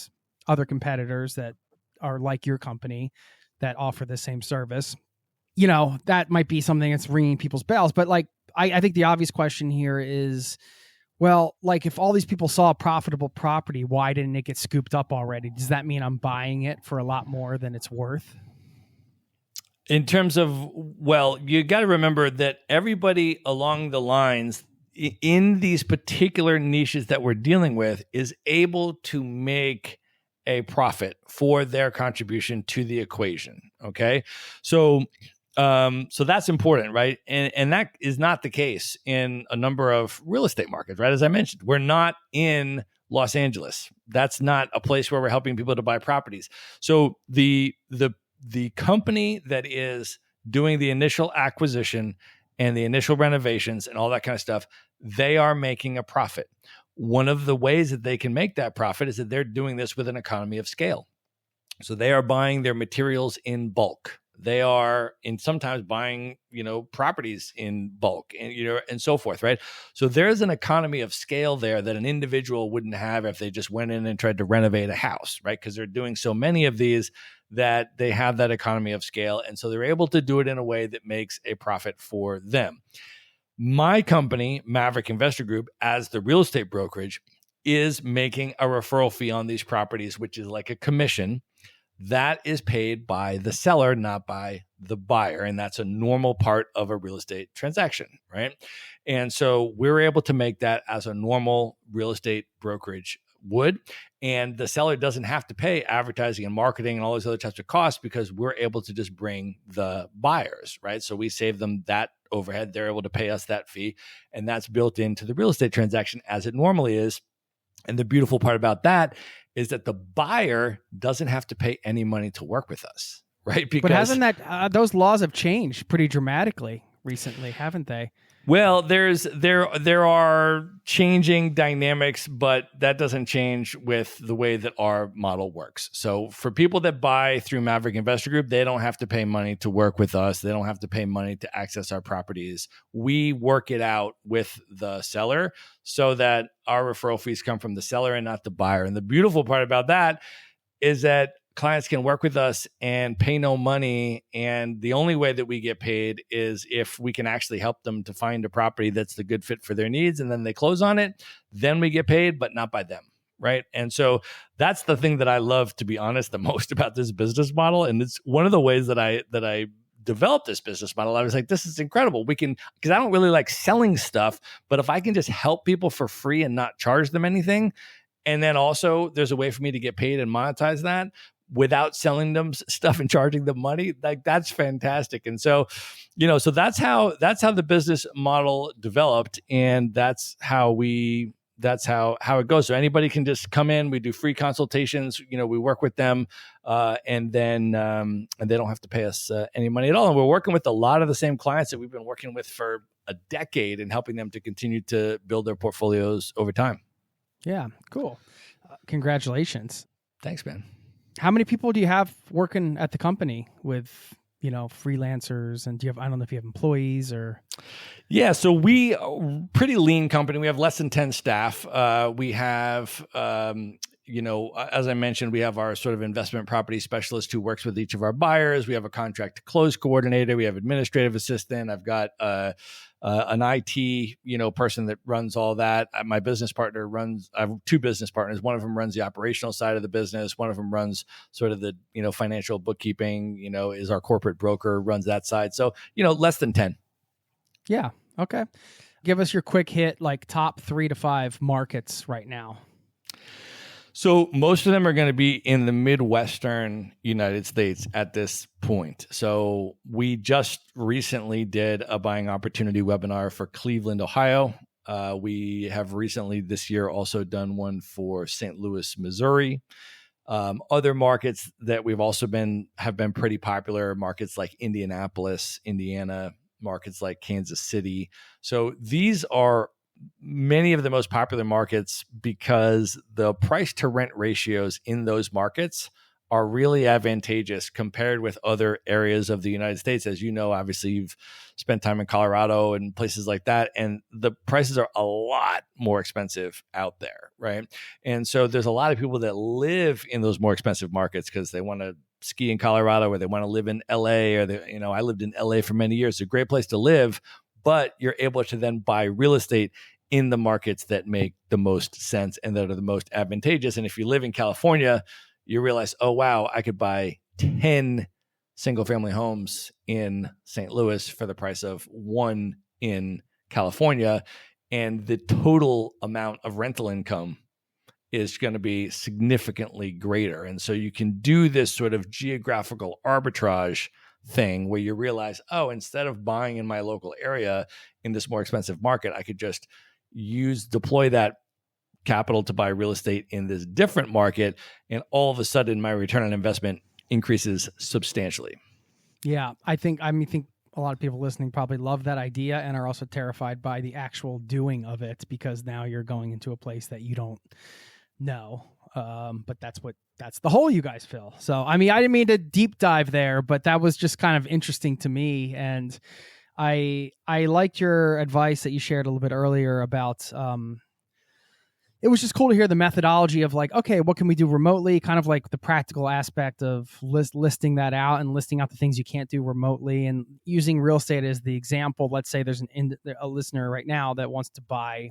other competitors that are like your company that offer the same service. That might be something that's ringing people's bells. But like, I think the obvious question here is, well, like if all these people saw a profitable property, why didn't it get scooped up already? Does that mean I'm buying it for a lot more than it's worth? In terms of, well, you got to remember that everybody along the lines in these particular niches that we're dealing with is able to make a profit for their contribution to the equation. Okay. So that's important, right? And that is not the case in a number of real estate markets, right? As I mentioned, we're not in Los Angeles. That's not a place where we're helping people to buy properties. So the company that is doing the initial acquisition and the initial renovations and all that kind of stuff, they are making a profit. One of the ways that they can make that profit is that they're doing this with an economy of scale. So they are buying their materials in bulk. They are sometimes buying, properties in bulk and, and so forth, right? So there's an economy of scale there that an individual wouldn't have if they just went in and tried to renovate a house, right? Because they're doing so many of these that they have that economy of scale. And so they're able to do it in a way that makes a profit for them. My company, Maverick Investor Group, as the real estate brokerage, is making a referral fee on these properties, which is like a commission. That is paid by the seller, not by the buyer. And that's a normal part of a real estate transaction, right? And so we're able to make that as a normal real estate brokerage would. And the seller doesn't have to pay advertising and marketing and all those other types of costs because we're able to just bring the buyers, right? So we save them that overhead. They're able to pay us that fee. And that's built into the real estate transaction as it normally is. And the beautiful part about that is that the buyer doesn't have to pay any money to work with us, right? But hasn't that those laws have changed pretty dramatically recently, haven't they? Well, there are changing dynamics, but that doesn't change with the way that our model works. So for people that buy through Maverick Investor Group, they don't have to pay money to work with us. They don't have to pay money to access our properties. We work it out with the seller so that our referral fees come from the seller and not the buyer. And the beautiful part about that is that clients can work with us and pay no money. And the only way that we get paid is if we can actually help them to find a property that's the good fit for their needs. And then they close on it. Then we get paid, but not by them. Right. And so that's the thing that I love, to be honest, the most about this business model. And it's one of the ways that I developed this business model. I was like, this is incredible. Because I don't really like selling stuff, but if I can just help people for free and not charge them anything, and then also there's a way for me to get paid and monetize that without selling them stuff and charging them money, like that's fantastic. And so, so that's how the business model developed, and that's how it goes. So anybody can just come in. We do free consultations. We work with them, and then they don't have to pay us any money at all. And we're working with a lot of the same clients that we've been working with for a decade and helping them to continue to build their portfolios over time. Yeah, cool. Congratulations. Thanks, man. How many people do you have working at the company with, freelancers? And I don't know if you have employees or? Yeah, so we are pretty lean company. We have less than 10 staff. We have, as I mentioned, we have our sort of investment property specialist who works with each of our buyers. We have a contract to close coordinator. We have administrative assistant. I've got an IT, person that runs all that. My business partner I have two business partners. One of them runs the operational side of the business. One of them runs sort of the, financial bookkeeping, is our corporate broker, runs that side. So, less than 10. Yeah. Okay. Give us your quick hit, like top 3 to 5 markets right now. So most of them are going to be in the Midwestern United States at this point. So we just recently did a buying opportunity webinar for Cleveland, Ohio. We have recently this year also done one for St. Louis, Missouri. Other markets that we've also have been pretty popular, markets like Indianapolis, Indiana, markets like Kansas City. So these are many of the most popular markets because the price to rent ratios in those markets are really advantageous compared with other areas of the United States. As you know, obviously you've spent time in Colorado and places like that, and the prices are a lot more expensive out there, right? And so there's a lot of people that live in those more expensive markets because they want to ski in Colorado or they want to live in LA, or I lived in LA for many years. It's a great place to live, but you're able to then buy real estate in the markets that make the most sense and that are the most advantageous. And if you live in California, you realize, oh, wow, I could buy 10 single family homes in St. Louis for the price of one in California. And the total amount of rental income is going to be significantly greater. And so you can do this sort of geographical arbitrage thing where you realize, oh, instead of buying in my local area in this more expensive market, I could just deploy that capital to buy real estate in this different market. And all of a sudden my return on investment increases substantially. Yeah. I think a lot of people listening probably love that idea and are also terrified by the actual doing of it, because now you're going into a place that you don't know. But that's the hole you guys fill. So, I mean, I didn't mean to deep dive there, but that was just kind of interesting to me. And I liked your advice that you shared a little bit earlier about, it was just cool to hear the methodology of like, okay, what can we do remotely? Kind of like the practical aspect of listing that out and listing out the things you can't do remotely, and using real estate as the example. Let's say there's a listener right now that wants to buy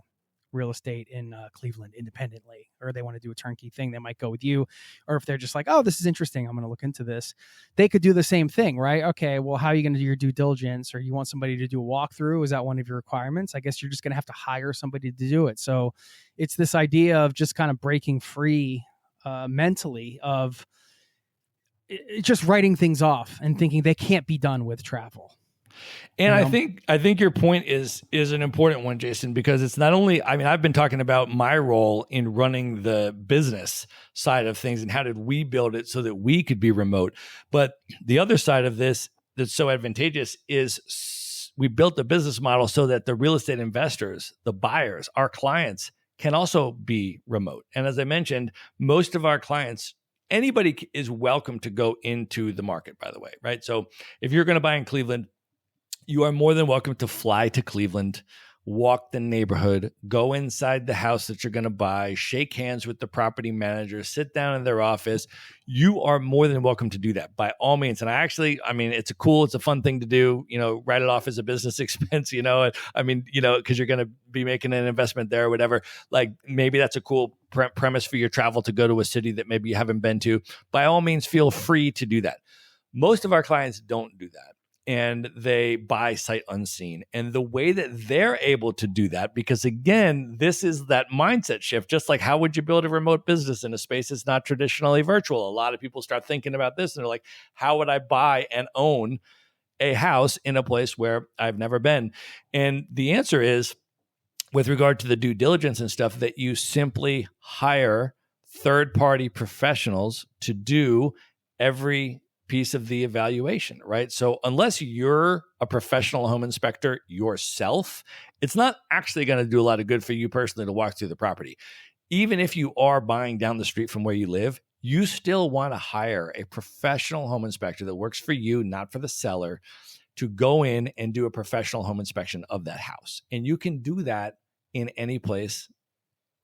real estate in Cleveland independently, or they want to do a turnkey thing. They might go with you. Or if they're just like, oh, this is interesting, I'm going to look into this. They could do the same thing, right? Okay, well, how are you going to do your due diligence? Or you want somebody to do a walkthrough? Is that one of your requirements? I guess you're just going to have to hire somebody to do it. So it's this idea of just kind of breaking free mentally of just writing things off and thinking they can't be done with travel. And I think your point is an important one, Jason, because it's not only, I mean, I've been talking about my role in running the business side of things and how did we build it so that we could be remote. But the other side of this that's so advantageous is we built the business model so that the real estate investors, the buyers, our clients can also be remote. And as I mentioned, most of our clients, anybody is welcome to go into the market, by the way, right? So if you're going to buy in Cleveland, you are more than welcome to fly to Cleveland, walk the neighborhood, go inside the house that you're going to buy, shake hands with the property manager, sit down in their office. You are more than welcome to do that by all means. And I mean, it's a fun thing to do, write it off as a business expense, because you're going to be making an investment there or whatever. Like maybe that's a cool premise for your travel to go to a city that maybe you haven't been to. By all means, feel free to do that. Most of our clients don't do that. And they buy sight unseen. And the way that they're able to do that, because again, this is that mindset shift, just like how would you build a remote business in a space that's not traditionally virtual? A lot of people start thinking about this and they're like, how would I buy and own a house in a place where I've never been? And the answer is, with regard to the due diligence and stuff, that you simply hire third-party professionals to do every piece of the evaluation, right? So unless you're a professional home inspector yourself, it's not actually going to do a lot of good for you personally to walk through the property. Even if you are buying down the street from where you live, you still want to hire a professional home inspector that works for you, not for the seller, to go in and do a professional home inspection of that house. And you can do that in any place,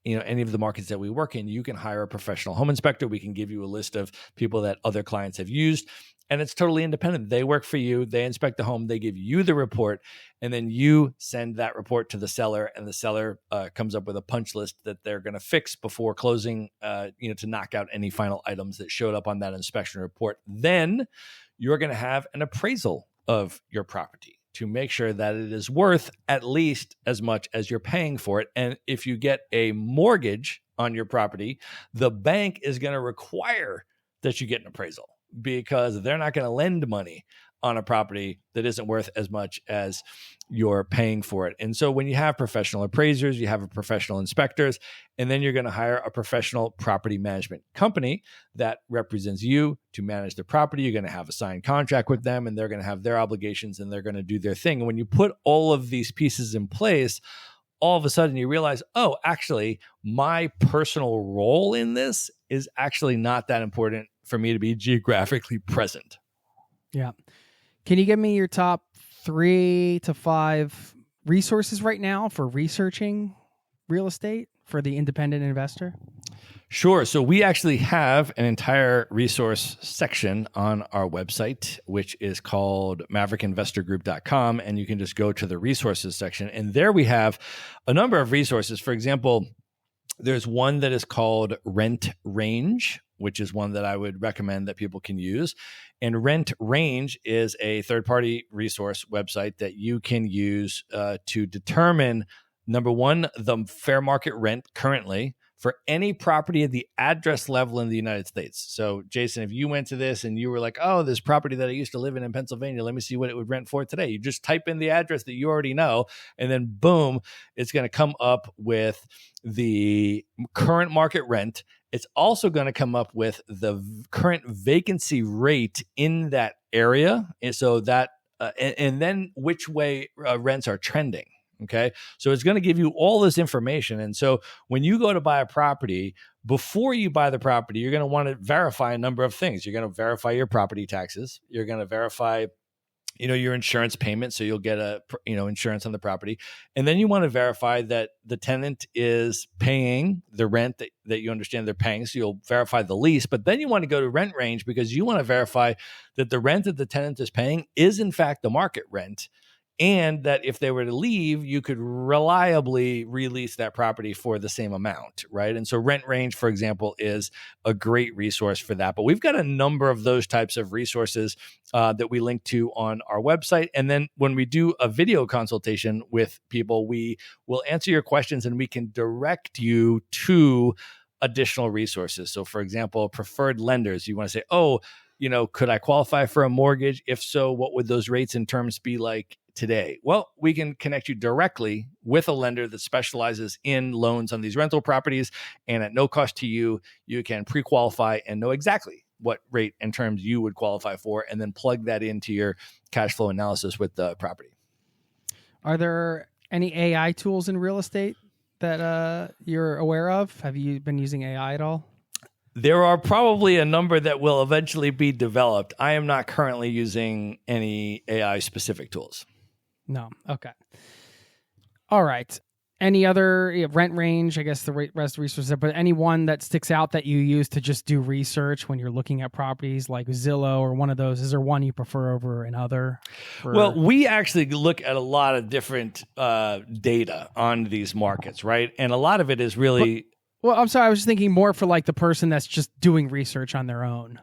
any of the markets that we work in. You can hire a professional home inspector. We can give you a list of people that other clients have used, and it's totally independent. They work for you. They inspect the home. They give you the report, and then you send that report to the seller, and the seller comes up with a punch list that they're going to fix before closing, to knock out any final items that showed up on that inspection report. Then you're going to have an appraisal of your property to make sure that it is worth at least as much as you're paying for it. And if you get a mortgage on your property, the bank is going to require that you get an appraisal, because they're not going to lend money on a property that isn't worth as much as you're paying for it. And so when you have professional appraisers, you have a professional inspectors, and then you're going to hire a professional property management company that represents you to manage the property. You're going to have a signed contract with them, and they're going to have their obligations, and they're going to do their thing. And when you put all of these pieces in place, all of a sudden you realize, oh, actually, my personal role in this is actually not that important for me to be geographically present. Yeah. Can you give me your top 3 to 5 resources right now for researching real estate for the independent investor? Sure. So we actually have an entire resource section on our website, which is called maverickinvestorgroup.com. And you can just go to the resources section. And there we have a number of resources. For example, there's one that is called Rent Range, which is one that I would recommend that people can use. And Rent Range is a third-party resource website that you can use to determine, number one, the fair market rent currently for any property at the address level in the United States. So, Jason, if you went to this and you were like, oh, this property that I used to live in Pennsylvania, let me see what it would rent for today. You just type in the address that you already know, and then boom, it's going to come up with the current market rent. It's also going to come up with the current vacancy rate in that area. And so that and then which way rents are trending. Okay. So it's going to give you all this information. And so when you go to buy a property, before you buy the property, you're going to want to verify a number of things. You're going to verify your property taxes. You're going to verify your insurance payment. So you'll get insurance on the property. And then you want to verify that the tenant is paying the rent that you understand they're paying. So you'll verify the lease, but then you want to go to rent range because you want to verify that the rent that the tenant is paying is in fact the market rent. And that if they were to leave, you could reliably release that property for the same amount, right? And so Rent Range, for example, is a great resource for that. But we've got a number of those types of resources that we link to on our website. And then when we do a video consultation with people, we will answer your questions and we can direct you to additional resources. So for example, preferred lenders, you want to say, could I qualify for a mortgage? If so, what would those rates and terms be like today? Well, we can connect you directly with a lender that specializes in loans on these rental properties. And at no cost to you, you can pre-qualify and know exactly what rate and terms you would qualify for, and then plug that into your cash flow analysis with the property. Are there any AI tools in real estate that you're aware of? Have you been using AI at all? There are probably a number that will eventually be developed. I am not currently using any AI specific tools. No. Okay. All right. Any other Rent Range, I guess the rest of the resources, but any one that sticks out that you use to just do research when you're looking at properties like Zillow or one of those? Is there one you prefer over another? Well, we actually look at a lot of different data on these markets, right? And a lot of it is really... Well, I'm sorry. I was just thinking more for like the person that's just doing research on their own.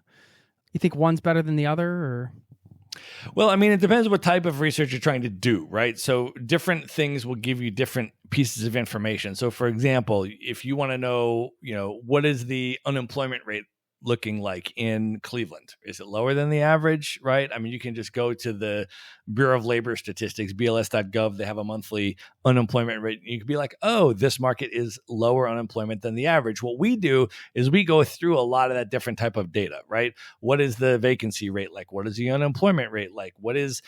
You think one's better than the other, or? Well, I mean, it depends what type of research you're trying to do, right? So different things will give you different pieces of information. So for example, if you want to know, what is the unemployment rate looking like in Cleveland? Is it lower than the average, right? I mean, you can just go to the Bureau of Labor Statistics, BLS.gov. They have a monthly unemployment rate. You could be like, oh, this market is lower unemployment than the average. What we do is we go through a lot of that different type of data, right? What is the vacancy rate like? What is the unemployment rate like? What is,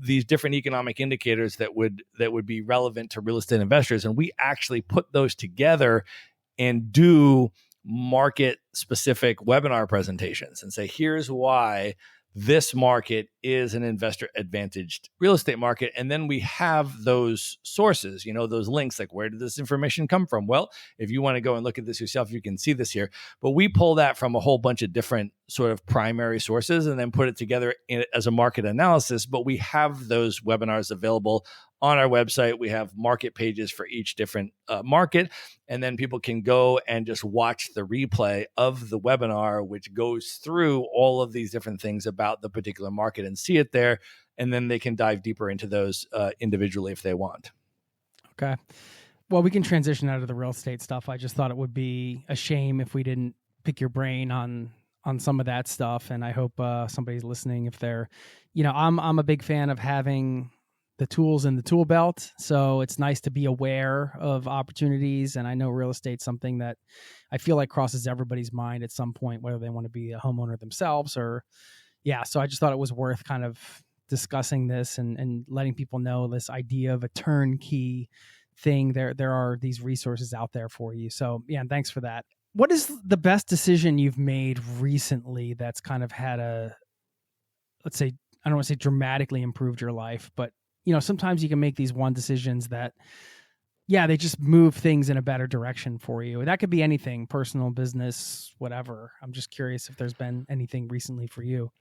these different economic indicators that would be relevant to real estate investors? And we actually put those together and do market specific webinar presentations and say, here's why this market is an investor advantaged real estate market. And then we have those sources, those links, like where did this information come from? Well, if you want to go and look at this yourself, you can see this here, but we pull that from a whole bunch of different sort of primary sources and then put it together as a market analysis. But we have those webinars available on our website. We have market pages for each different market, and then people can go and just watch the replay of the webinar, which goes through all of these different things about the particular market and see it there. And then they can dive deeper into those individually if they want. Okay. Well, we can transition out of the real estate stuff. I just thought it would be a shame if we didn't pick your brain on some of that stuff. And I hope somebody's listening, if they're, I'm a big fan of having the tools in the tool belt. So it's nice to be aware of opportunities. And I know real estate's something that I feel like crosses everybody's mind at some point, whether they want to be a homeowner themselves or, so I just thought it was worth kind of discussing this and letting people know this idea of a turnkey thing. There are these resources out there for you. So and thanks for that. What is the best decision you've made recently that's kind of had let's say, I don't want to say dramatically improved your life, but sometimes you can make these one decisions that, they just move things in a better direction for you. That could be anything, personal, business, whatever. I'm just curious if there's been anything recently for you.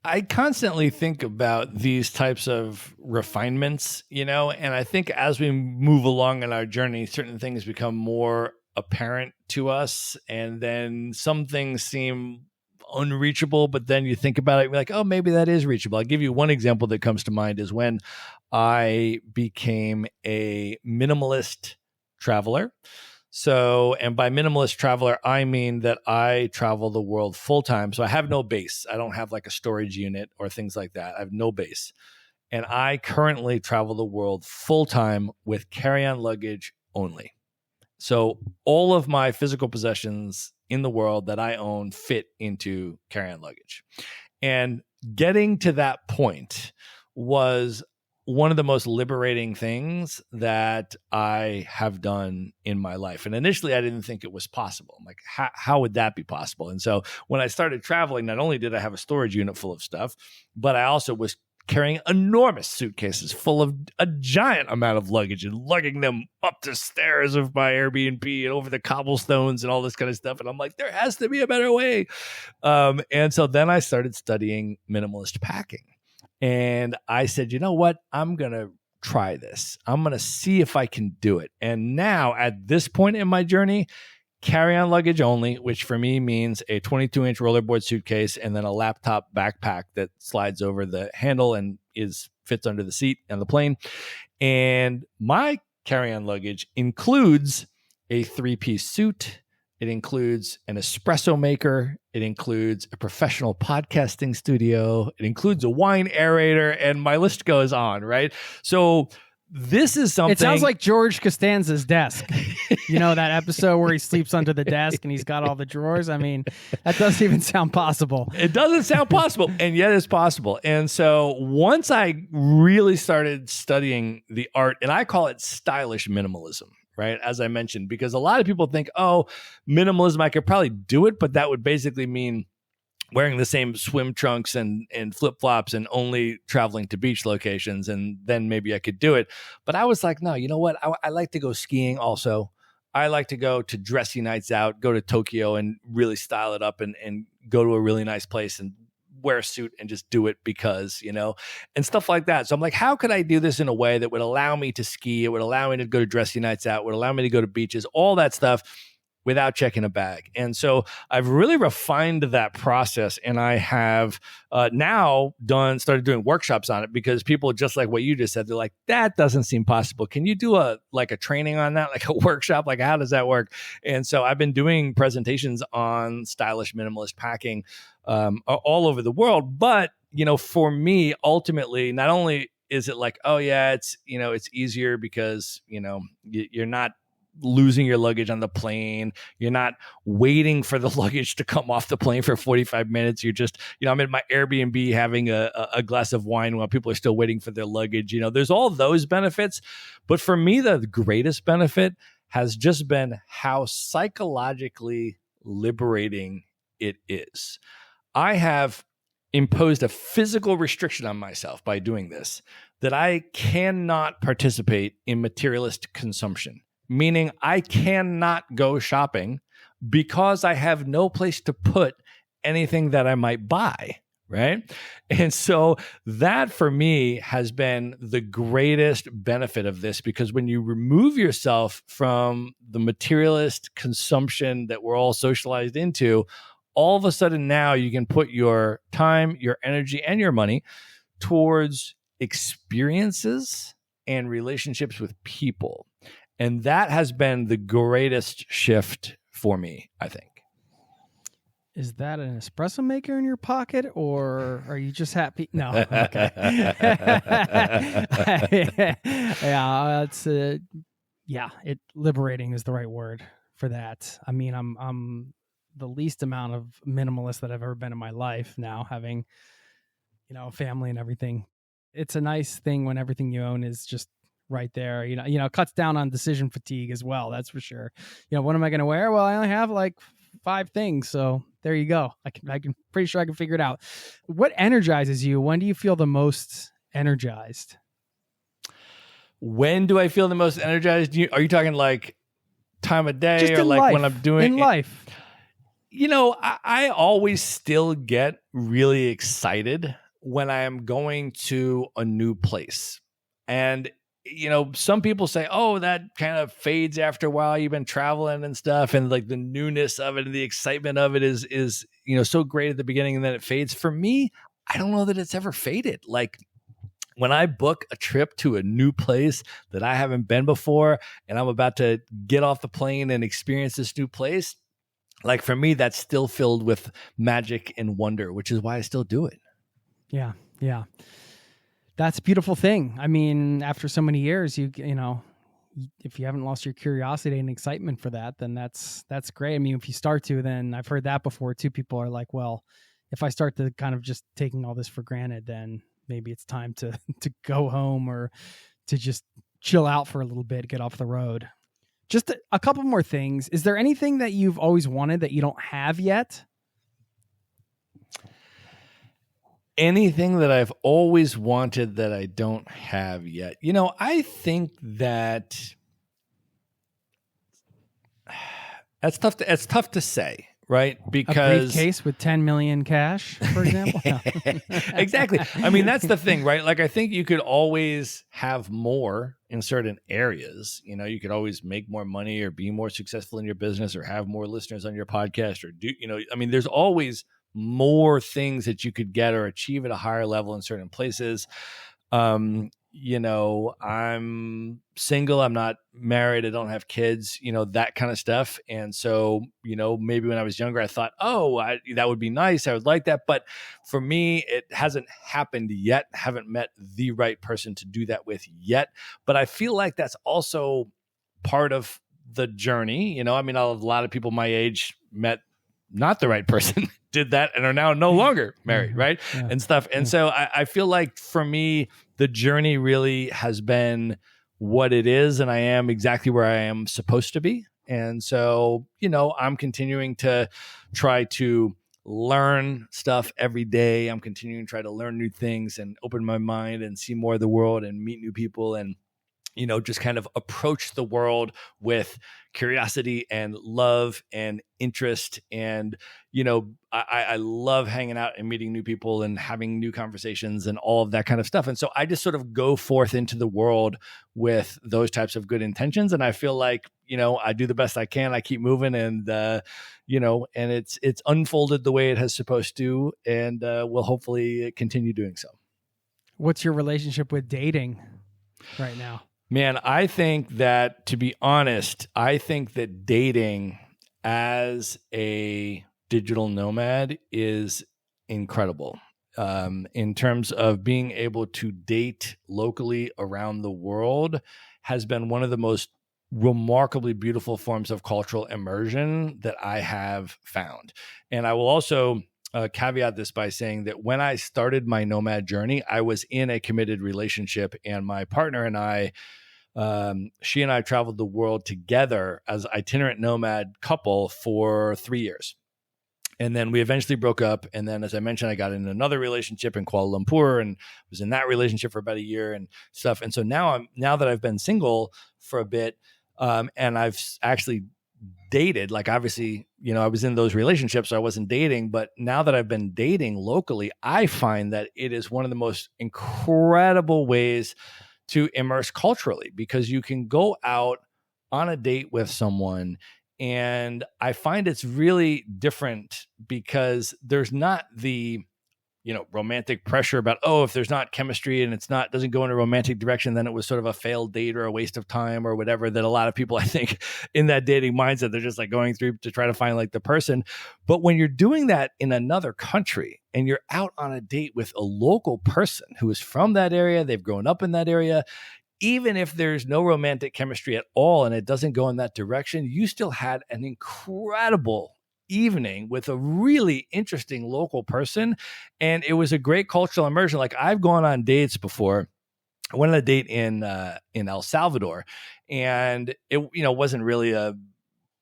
I constantly think about these types of refinements, and I think as we move along in our journey, certain things become more apparent to us. And then some things seem unreachable, but then you think about it, you're like, oh, maybe that is reachable. I'll give you one example that comes to mind is when I became a minimalist traveler. So, and by minimalist traveler, I mean that I travel the world full time. So I have no base. I don't have like a storage unit or things like that. I have no base. And I currently travel the world full time with carry-on luggage only. So all of my physical possessions in the world that I own fit into carry-on luggage. And getting to that point was one of the most liberating things that I have done in my life. And initially, I didn't think it was possible. I'm like, how would that be possible? And so when I started traveling, not only did I have a storage unit full of stuff, but I also was carrying enormous suitcases full of a giant amount of luggage and lugging them up the stairs of my Airbnb and over the cobblestones and all this kind of stuff. And I'm like, there has to be a better way. And so then I started studying minimalist packing. And I said, you know what? I'm going to try this. I'm going to see if I can do it. And now at this point in my journey, carry-on luggage only, which for me means a 22-inch rollerboard suitcase and then a laptop backpack that slides over the handle and fits under the seat on the plane. And my carry-on luggage includes a 3-piece suit. It includes an espresso maker. It includes a professional podcasting studio. It includes a wine aerator, and my list goes on, right? So this is something. It sounds like George Costanza's desk. You know, that episode where he sleeps under the desk and he's got all the drawers. I mean, that doesn't even sound possible. It doesn't sound possible, and yet it's possible. And so once I really started studying the art, and I call it stylish minimalism, right? As I mentioned, because a lot of people think, oh, minimalism, I could probably do it, but that would basically mean wearing the same swim trunks and flip-flops and only traveling to beach locations, and then maybe I could do it. But I was like, no, you know what? I like to go skiing also. I like to go to dressy nights out, go to Tokyo and really style it up and go to a really nice place and wear a suit and just do it because, you know, and stuff like that. So I'm like, how could I do this in a way that would allow me to ski? It would allow me to go to dressy nights out, would allow me to go to beaches, all that stuff without checking a bag. And so I've really refined that process, and I have now started doing workshops on it because people, just like what you just said, they're like, that doesn't seem possible. Can you do a training on that, like a workshop? Like, how does that work? And so I've been doing presentations on stylish minimalist packing all over the world. But, you know, for me, ultimately, not only is it like, oh yeah, it's easier because, you know, you're not losing your luggage on the plane. You're not waiting for the luggage to come off the plane for 45 minutes. You're just, you know, I'm in my Airbnb having a glass of wine while people are still waiting for their luggage. You know, there's all those benefits. But for me, the greatest benefit has just been how psychologically liberating it is. I have imposed a physical restriction on myself by doing this, that I cannot participate in materialist consumption. Meaning I cannot go shopping because I have no place to put anything that I might buy, right? And so that for me has been the greatest benefit of this, because when you remove yourself from the materialist consumption that we're all socialized into, all of a sudden now you can put your time, your energy, and your money towards experiences and relationships with people. And that has been the greatest shift for me, I think. Is that an espresso maker in your pocket, or are you just happy? No. Okay. Liberating is the right word for that. I mean, I'm the least amount of minimalist that I've ever been in my life now, having, you know, family and everything. It's a nice thing when everything you own is just right there. You know, cuts down on decision fatigue as well. That's for sure. You know, what am I going to wear? Well, I only have like 5 things. So there you go. I can pretty sure I can figure it out. What energizes you? When do you feel the most energized? When do I feel the most energized? Are you talking like time of day, just or like life, when I'm doing in life? You know, I always still get really excited when I am going to a new place. And you know, some people say, oh, that kind of fades after a while. You've been traveling and stuff, and like the newness of it and the excitement of it is, you know, so great at the beginning, and then it fades. For me, I don't know that it's ever faded. Like when I book a trip to a new place that I haven't been before, and I'm about to get off the plane and experience this new place, like for me, that's still filled with magic and wonder, which is why I still do it. Yeah. Yeah. That's a beautiful thing. I mean, after so many years, you know, if you haven't lost your curiosity and excitement for that, then that's great. I mean, if you start to, then I've heard that before too. People are like, well, if I start to kind of just taking all this for granted, then maybe it's time to go home or to just chill out for a little bit, get off the road. Just a couple more things. Is there anything that you've always wanted that you don't have yet? Anything that I've always wanted that I don't have yet. I think that it's tough to say, right? Because a briefcase with 10 million cash, for example. Exactly. I mean, that's the thing, right? Like, I think you could always have more in certain areas. You could always make more money or be more successful in your business or have more listeners on your podcast or there's always more things that you could get or achieve at a higher level in certain places. I'm single, I'm not married, I don't have kids, that kind of stuff. And so, maybe when I was younger, I thought, that would be nice. I would like that. But for me, it hasn't happened yet. Haven't met the right person to do that with yet. But I feel like that's also part of the journey. A lot of people my age met not the right person, did that, and are now no longer married, right? Yeah. And stuff. And so I feel like for me, the journey really has been what it is, and I am exactly where I am supposed to be. And so, I'm continuing to try to learn stuff every day. I'm continuing to try to learn new things and open my mind and see more of the world and meet new people and just kind of approach the world with curiosity and love and interest. And, I love hanging out and meeting new people and having new conversations and all of that kind of stuff. And so I just sort of go forth into the world with those types of good intentions. And I feel like, I do the best I can. I keep moving and, and it's unfolded the way it has supposed to, and will hopefully continue doing so. What's your relationship with dating right now? Man, I think that, to be honest, dating as a digital nomad is incredible. In terms of being able to date locally around the world has been one of the most remarkably beautiful forms of cultural immersion that I have found. And I will also caveat this by saying that when I started my nomad journey, I was in a committed relationship, and my partner and I, she and I traveled the world together as itinerant nomad couple for 3 years. And then we eventually broke up. And then, as I mentioned, I got in another relationship in Kuala Lumpur and was in that relationship for about a year and stuff. And so now that I've been single for a bit, and I've actually dated, like, obviously, I was in those relationships, so I wasn't dating, but now that I've been dating locally, I find that it is one of the most incredible ways to immerse culturally, because you can go out on a date with someone, and I find it's really different because there's not the romantic pressure about, if there's not chemistry and doesn't go in a romantic direction, then it was sort of a failed date or a waste of time or whatever, that a lot of people, I think, in that dating mindset, they're just like going through to try to find like the person. But when you're doing that in another country and you're out on a date with a local person who is from that area, they've grown up in that area, even if there's no romantic chemistry at all and it doesn't go in that direction, you still had an incredible evening with a really interesting local person. And it was a great cultural immersion. Like, I've gone on dates before. I went on a date in El Salvador, and it wasn't really a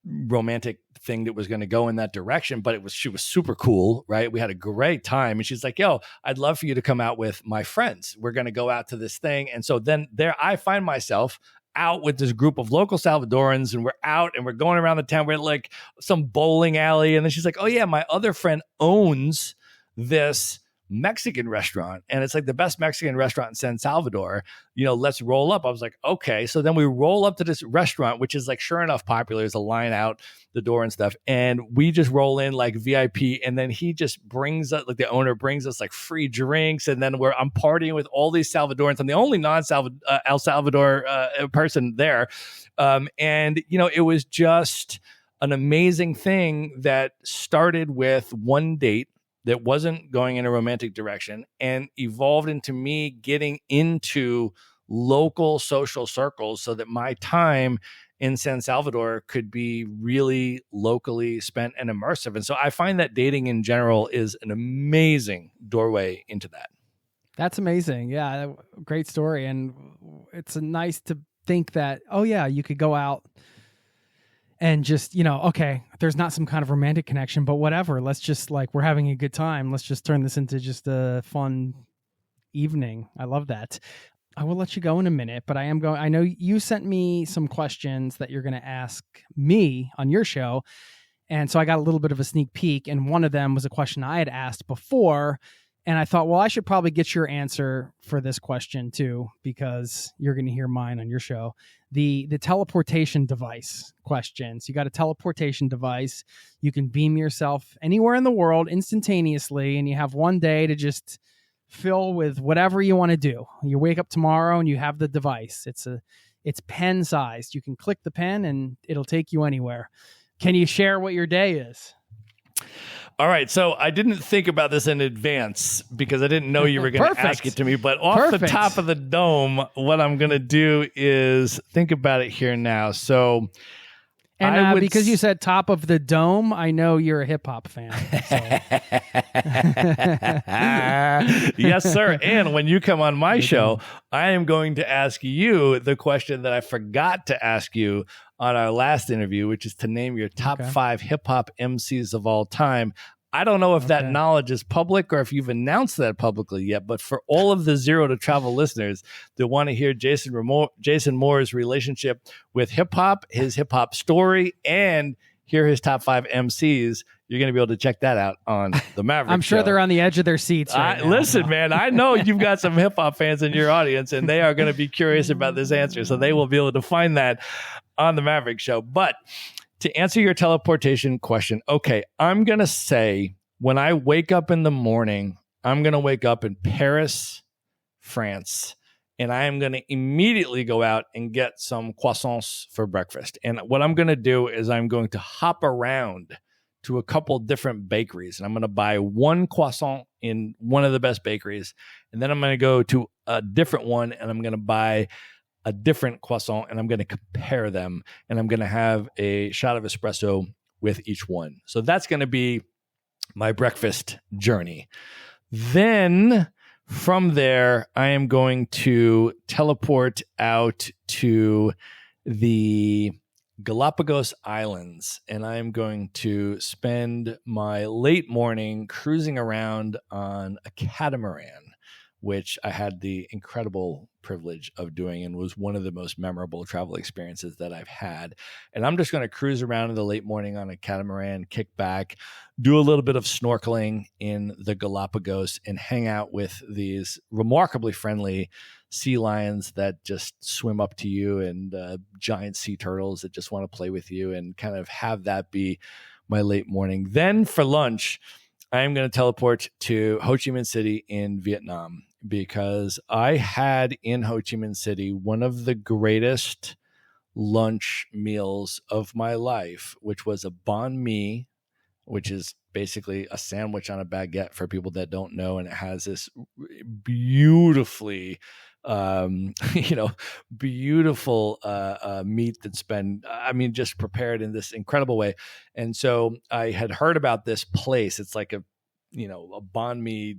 romantic thing that was going to go in that direction, but she was super cool, right? We had a great time, and she's like, "Yo, I'd love for you to come out with my friends. We're going to go out to this thing." And so then there I find myself out with this group of local Salvadorans, and we're out and we're going around the town. We're at like some bowling alley. And then she's like, "Oh yeah, my other friend owns this Mexican restaurant, and it's like the best Mexican restaurant in San Salvador. Let's roll up." I was like, okay. So then we roll up to this restaurant, which is like, sure enough, popular. There's a line out the door and stuff. And we just roll in like VIP. And then he just brings us, like, the owner brings us like free drinks. And then I'm partying with all these Salvadorans. I'm the only El Salvador person there. And it was just an amazing thing that started with one date that wasn't going in a romantic direction and evolved into me getting into local social circles, so that my time in San Salvador could be really locally spent and immersive. And so I find that dating in general is an amazing doorway into that. That's amazing. Yeah, great story. And it's nice to think that, oh yeah, you could go out and just, okay, there's not some kind of romantic connection, but whatever. Let's just we're having a good time. Let's just turn this into just a fun evening. I love that. I will let you go in a minute, but I know you sent me some questions that you're going to ask me on your show. And so I got a little bit of a sneak peek. And one of them was a question I had asked before. And I thought, well, I should probably get your answer for this question too, because you're going to hear mine on your show. The teleportation device questions. You got a teleportation device. You can beam yourself anywhere in the world instantaneously, and you have one day to just fill with whatever you want to do. You wake up tomorrow and you have the device. It's pen sized. You can click the pen and it'll take you anywhere. Can you share what your day is? All right. So I didn't think about this in advance because I didn't know you were going to ask it to me. But off the top of the dome, what I'm going to do is think about it here now. So, and because you said top of the dome, I know you're a hip hop fan. So. Yes, sir. And when you come on my show, I am going to ask you the question that I forgot to ask you on our last interview, which is to name your top 5 hip hop MCs of all time. I don't know if that knowledge is public or if you've announced that publicly yet, but for all of the Zero to Travel listeners that want to hear Jason Moore's relationship with hip hop, his hip hop story, and hear his top 5 MCs, you're going to be able to check that out on the Maverick Show. I'm sure they're on the edge of their seats right now. Listen, man, I know you've got some hip hop fans in your audience, and they are going to be curious about this answer, so they will be able to find that on the Maverick Show. But to answer your teleportation question, okay, I'm going to say when I wake up in the morning, I'm going to wake up in Paris, France, and I am going to immediately go out and get some croissants for breakfast. And what I'm going to do is I'm going to hop around to a couple different bakeries, and I'm going to buy one croissant in one of the best bakeries, and then I'm going to go to a different one, and I'm going to buy a different croissant, and I'm going to compare them, and I'm going to have a shot of espresso with each one. So that's going to be my breakfast journey. Then from there, I am going to teleport out to the Galapagos Islands, and I am going to spend my late morning cruising around on a catamaran, which I had the incredible privilege of doing and was one of the most memorable travel experiences that I've had. And I'm just going to cruise around in the late morning on a catamaran, kick back, do a little bit of snorkeling in the Galapagos, and hang out with these remarkably friendly sea lions that just swim up to you, and giant sea turtles that just want to play with you, and kind of have that be my late morning. Then for lunch, I am going to teleport to Ho Chi Minh City in Vietnam, because I had in Ho Chi Minh City one of the greatest lunch meals of my life, which was a banh mi, which is basically a sandwich on a baguette for people that don't know. And it has this beautiful meat that's been, just prepared in this incredible way. And so I had heard about this place. It's like a banh mi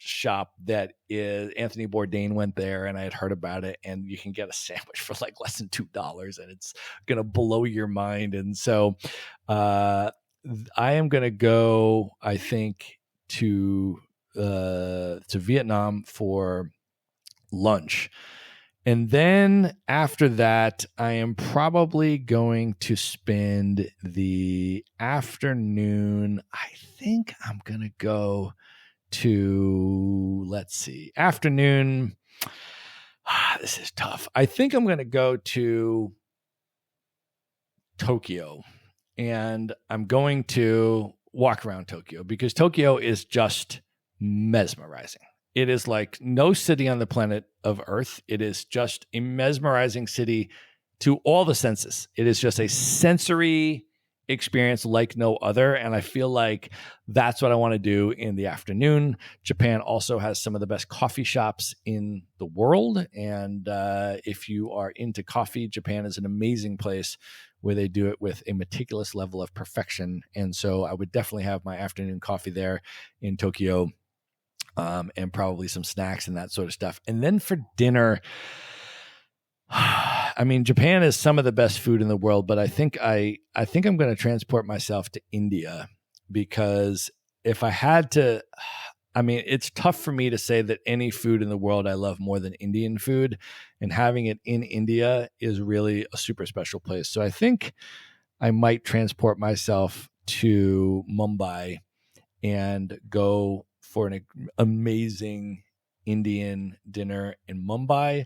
shop that is Anthony Bourdain went there, and I had heard about it, and you can get a sandwich for like less than $2, and it's going to blow your mind. And so I am going to go, I think, to Vietnam for lunch. And then after that, I am probably going to spend the afternoon. I think I'm going to go to, afternoon. This is tough. I think I'm going to go to Tokyo, and I'm going to walk around Tokyo, because Tokyo is just mesmerizing. It is like no city on the planet of Earth. It is just a mesmerizing city to all the senses. It is just a sensory experience like no other. And I feel like that's what I want to do in the afternoon. Japan also has some of the best coffee shops in the world. And if you are into coffee, Japan is an amazing place where they do it with a meticulous level of perfection. And so I would definitely have my afternoon coffee there in Tokyo, and probably some snacks and that sort of stuff. And then for dinner, I mean, Japan is some of the best food in the world, but I think I'm going to transport myself to India, because if I had to, I mean, it's tough for me to say that any food in the world I love more than Indian food, and having it in India is really a super special place. So I think I might transport myself to Mumbai and go for an amazing Indian dinner in Mumbai.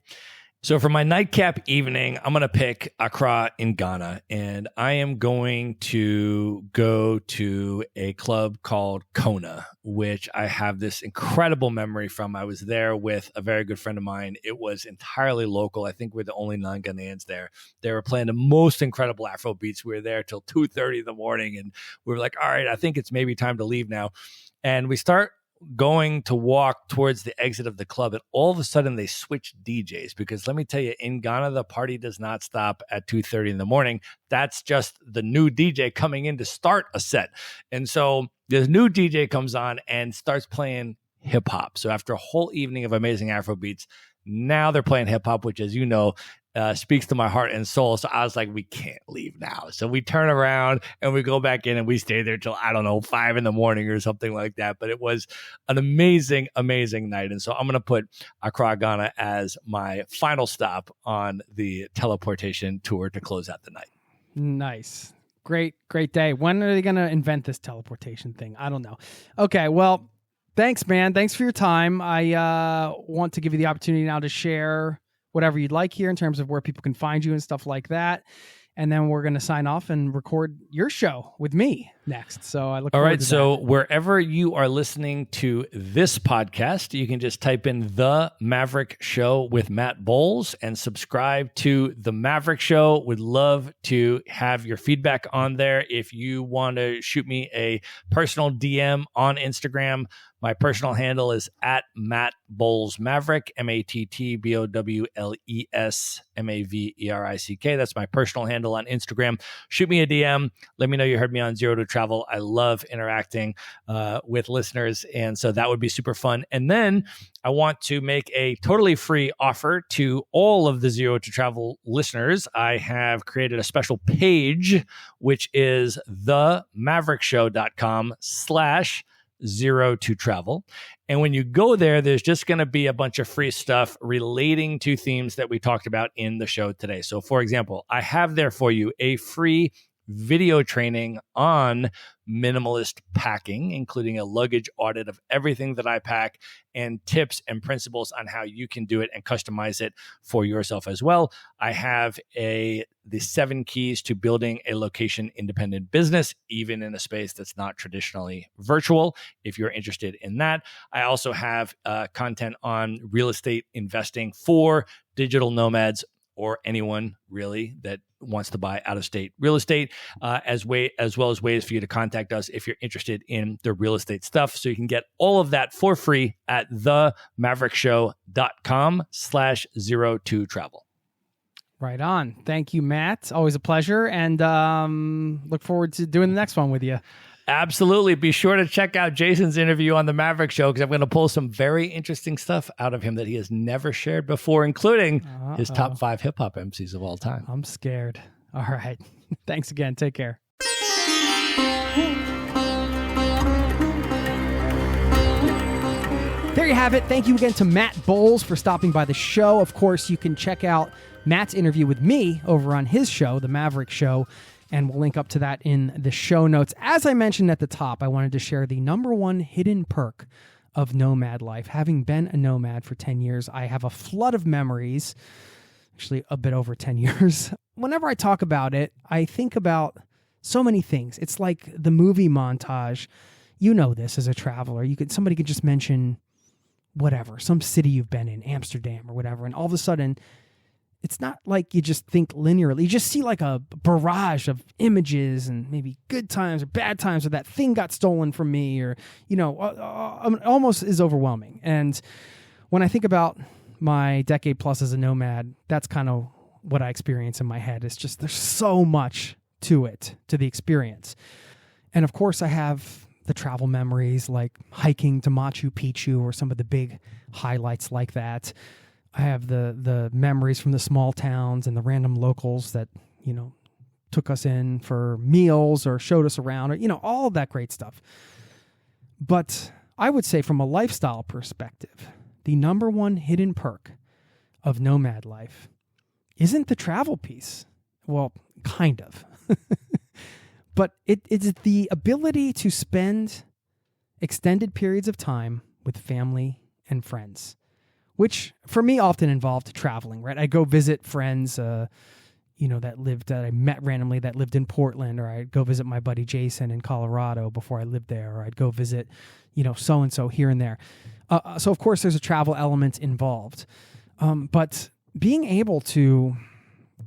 So for my nightcap evening, I'm going to pick Accra in Ghana, and I am going to go to a club called Kona, which I have this incredible memory from. I was there with a very good friend of mine. It was entirely local. I think we're the only non-Ghanaians there. They were playing the most incredible Afro beats. We were there till 2:30 in the morning, and we were like, all right, I think it's maybe time to leave now. And we start going to walk towards the exit of the club, and all of a sudden they switch DJs, because let me tell you, in Ghana, the party does not stop at 2:30 in the morning. That's just the new DJ coming in to start a set. And so this new DJ comes on and starts playing hip hop. So after a whole evening of amazing Afro beats, now they're playing hip hop, which, as you know, speaks to my heart and soul. So I was like, we can't leave now. So we turn around and we go back in, and we stay there till, I don't know, 5 a.m. or something like that. But it was an amazing, amazing night. And so I'm going to put Accra, Ghana as my final stop on the teleportation tour to close out the night. Nice. Great day. When are they going to invent this teleportation thing? I don't know. Okay, well, thanks, man. Thanks for your time. I want to give you the opportunity now to share whatever you'd like here in terms of where people can find you and stuff like that. And then we're going to sign off and record your show with me next. So I look forward to that. So wherever you are listening to this podcast, you can just type in The Maverick Show with Matt Bowles and subscribe to The Maverick Show. Would love to have your feedback on there. If you want to shoot me a personal DM on Instagram, my personal handle is at Matt Bowles Maverick, MattBowles Maverick. That's my personal handle on Instagram. Shoot me a DM. Let me know you heard me on Zero to Travel. I love interacting with listeners, and so that would be super fun. And then I want to make a totally free offer to all of the Zero to Travel listeners. I have created a special page, which is themaverickshow.com/Zero to Travel. And when you go there, there's just going to be a bunch of free stuff relating to themes that we talked about in the show today. So for example, I have there for you a free video training on minimalist packing, including a luggage audit of everything that I pack and tips and principles on how you can do it and customize it for yourself as well. I have the 7 keys to building a location independent business, even in a space that's not traditionally virtual, if you're interested in that. I also have content on real estate investing for digital nomads, or anyone really that wants to buy out-of-state real estate, as well as ways for you to contact us if you're interested in the real estate stuff. So you can get all of that for free at themaverickshow.com/Zero to Travel. Right on. Thank you, Matt. Always a pleasure, and look forward to doing the next one with you. Absolutely. Be sure to check out Jason's interview on The Maverick Show, because I'm going to pull some very interesting stuff out of him that he has never shared before, including his top 5 hip-hop MCs of all time. I'm scared. All right. Thanks again. Take care. There you have it. Thank you again to Matt Bowles for stopping by the show. Of course, you can check out Matt's interview with me over on his show, The Maverick Show, and we'll link up to that in the show notes. As I mentioned at the top, I wanted to share the number one hidden perk of nomad life. Having been a nomad for 10 years, I have a flood of memories, actually a bit over 10 years. Whenever I talk about it, I think about so many things. It's like the movie montage. You know this as a traveler. Somebody could just mention whatever, some city you've been in, Amsterdam or whatever, and all of a sudden it's not like you just think linearly. You just see like a barrage of images and maybe good times or bad times, or that thing got stolen from me, or, almost is overwhelming. And when I think about my decade plus as a nomad, that's kind of what I experience in my head. It's just, there's so much to it, to the experience. And of course I have the travel memories, like hiking to Machu Picchu or some of the big highlights like that. I have the memories from the small towns and the random locals that, took us in for meals or showed us around, or, all of that great stuff. But I would say from a lifestyle perspective, the number one hidden perk of nomad life isn't the travel piece. Well, kind of. But it's the ability to spend extended periods of time with family and friends, which for me often involved traveling, right? I go visit friends, that I met randomly that lived in Portland, or I'd go visit my buddy Jason in Colorado before I lived there, or I'd go visit, so-and-so here and there. So of course there's a travel element involved. But being able to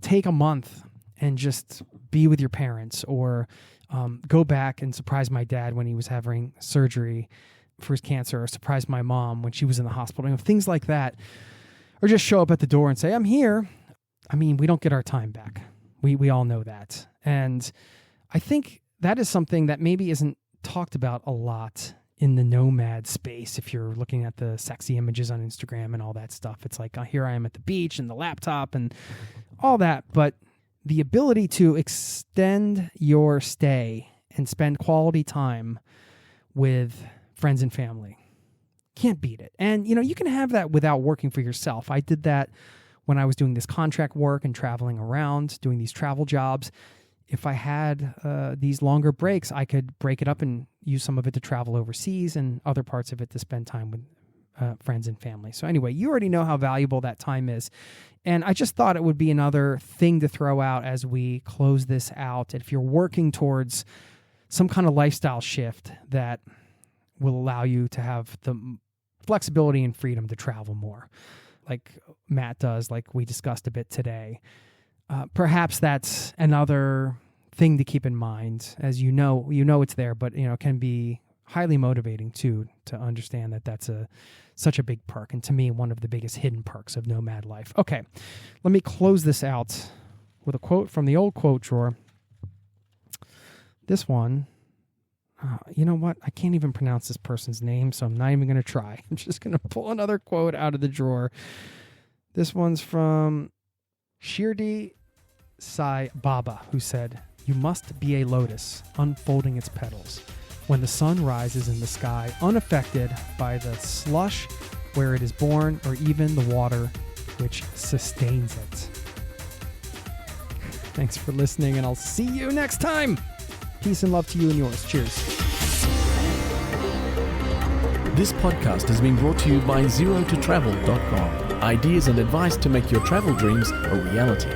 take a month and just be with your parents, or go back and surprise my dad when he was having surgery for his cancer, or surprise my mom when she was in the hospital, things like that, or just show up at the door and say, I'm here. I mean, we don't get our time back. We all know that. And I think that is something that maybe isn't talked about a lot in the nomad space. If you're looking at the sexy images on Instagram and all that stuff, it's like, here I am at the beach and the laptop and all that. But the ability to extend your stay and spend quality time with friends and family, can't beat it. And, you can have that without working for yourself. I did that when I was doing this contract work and traveling around, doing these travel jobs. If I had these longer breaks, I could break it up and use some of it to travel overseas and other parts of it to spend time with friends and family. So anyway, you already know how valuable that time is. And I just thought it would be another thing to throw out as we close this out. If you're working towards some kind of lifestyle shift that will allow you to have the flexibility and freedom to travel more, like Matt does, like we discussed a bit today, perhaps that's another thing to keep in mind. As you know it's there, but it can be highly motivating too, to understand that that's such a big perk, and to me, one of the biggest hidden perks of nomad life. Okay, let me close this out with a quote from the old quote drawer. This one, you know what? I can't even pronounce this person's name, so I'm not even going to try. I'm just going to pull another quote out of the drawer. This one's from Shirdi Sai Baba, who said, "You must be a lotus unfolding its petals when the sun rises in the sky, unaffected by the slush where it is born, or even the water which sustains it." Thanks for listening, and I'll see you next time. Peace and love to you and yours. Cheers. This podcast has been brought to you by ZeroToTravel.com. Ideas and advice to make your travel dreams a reality.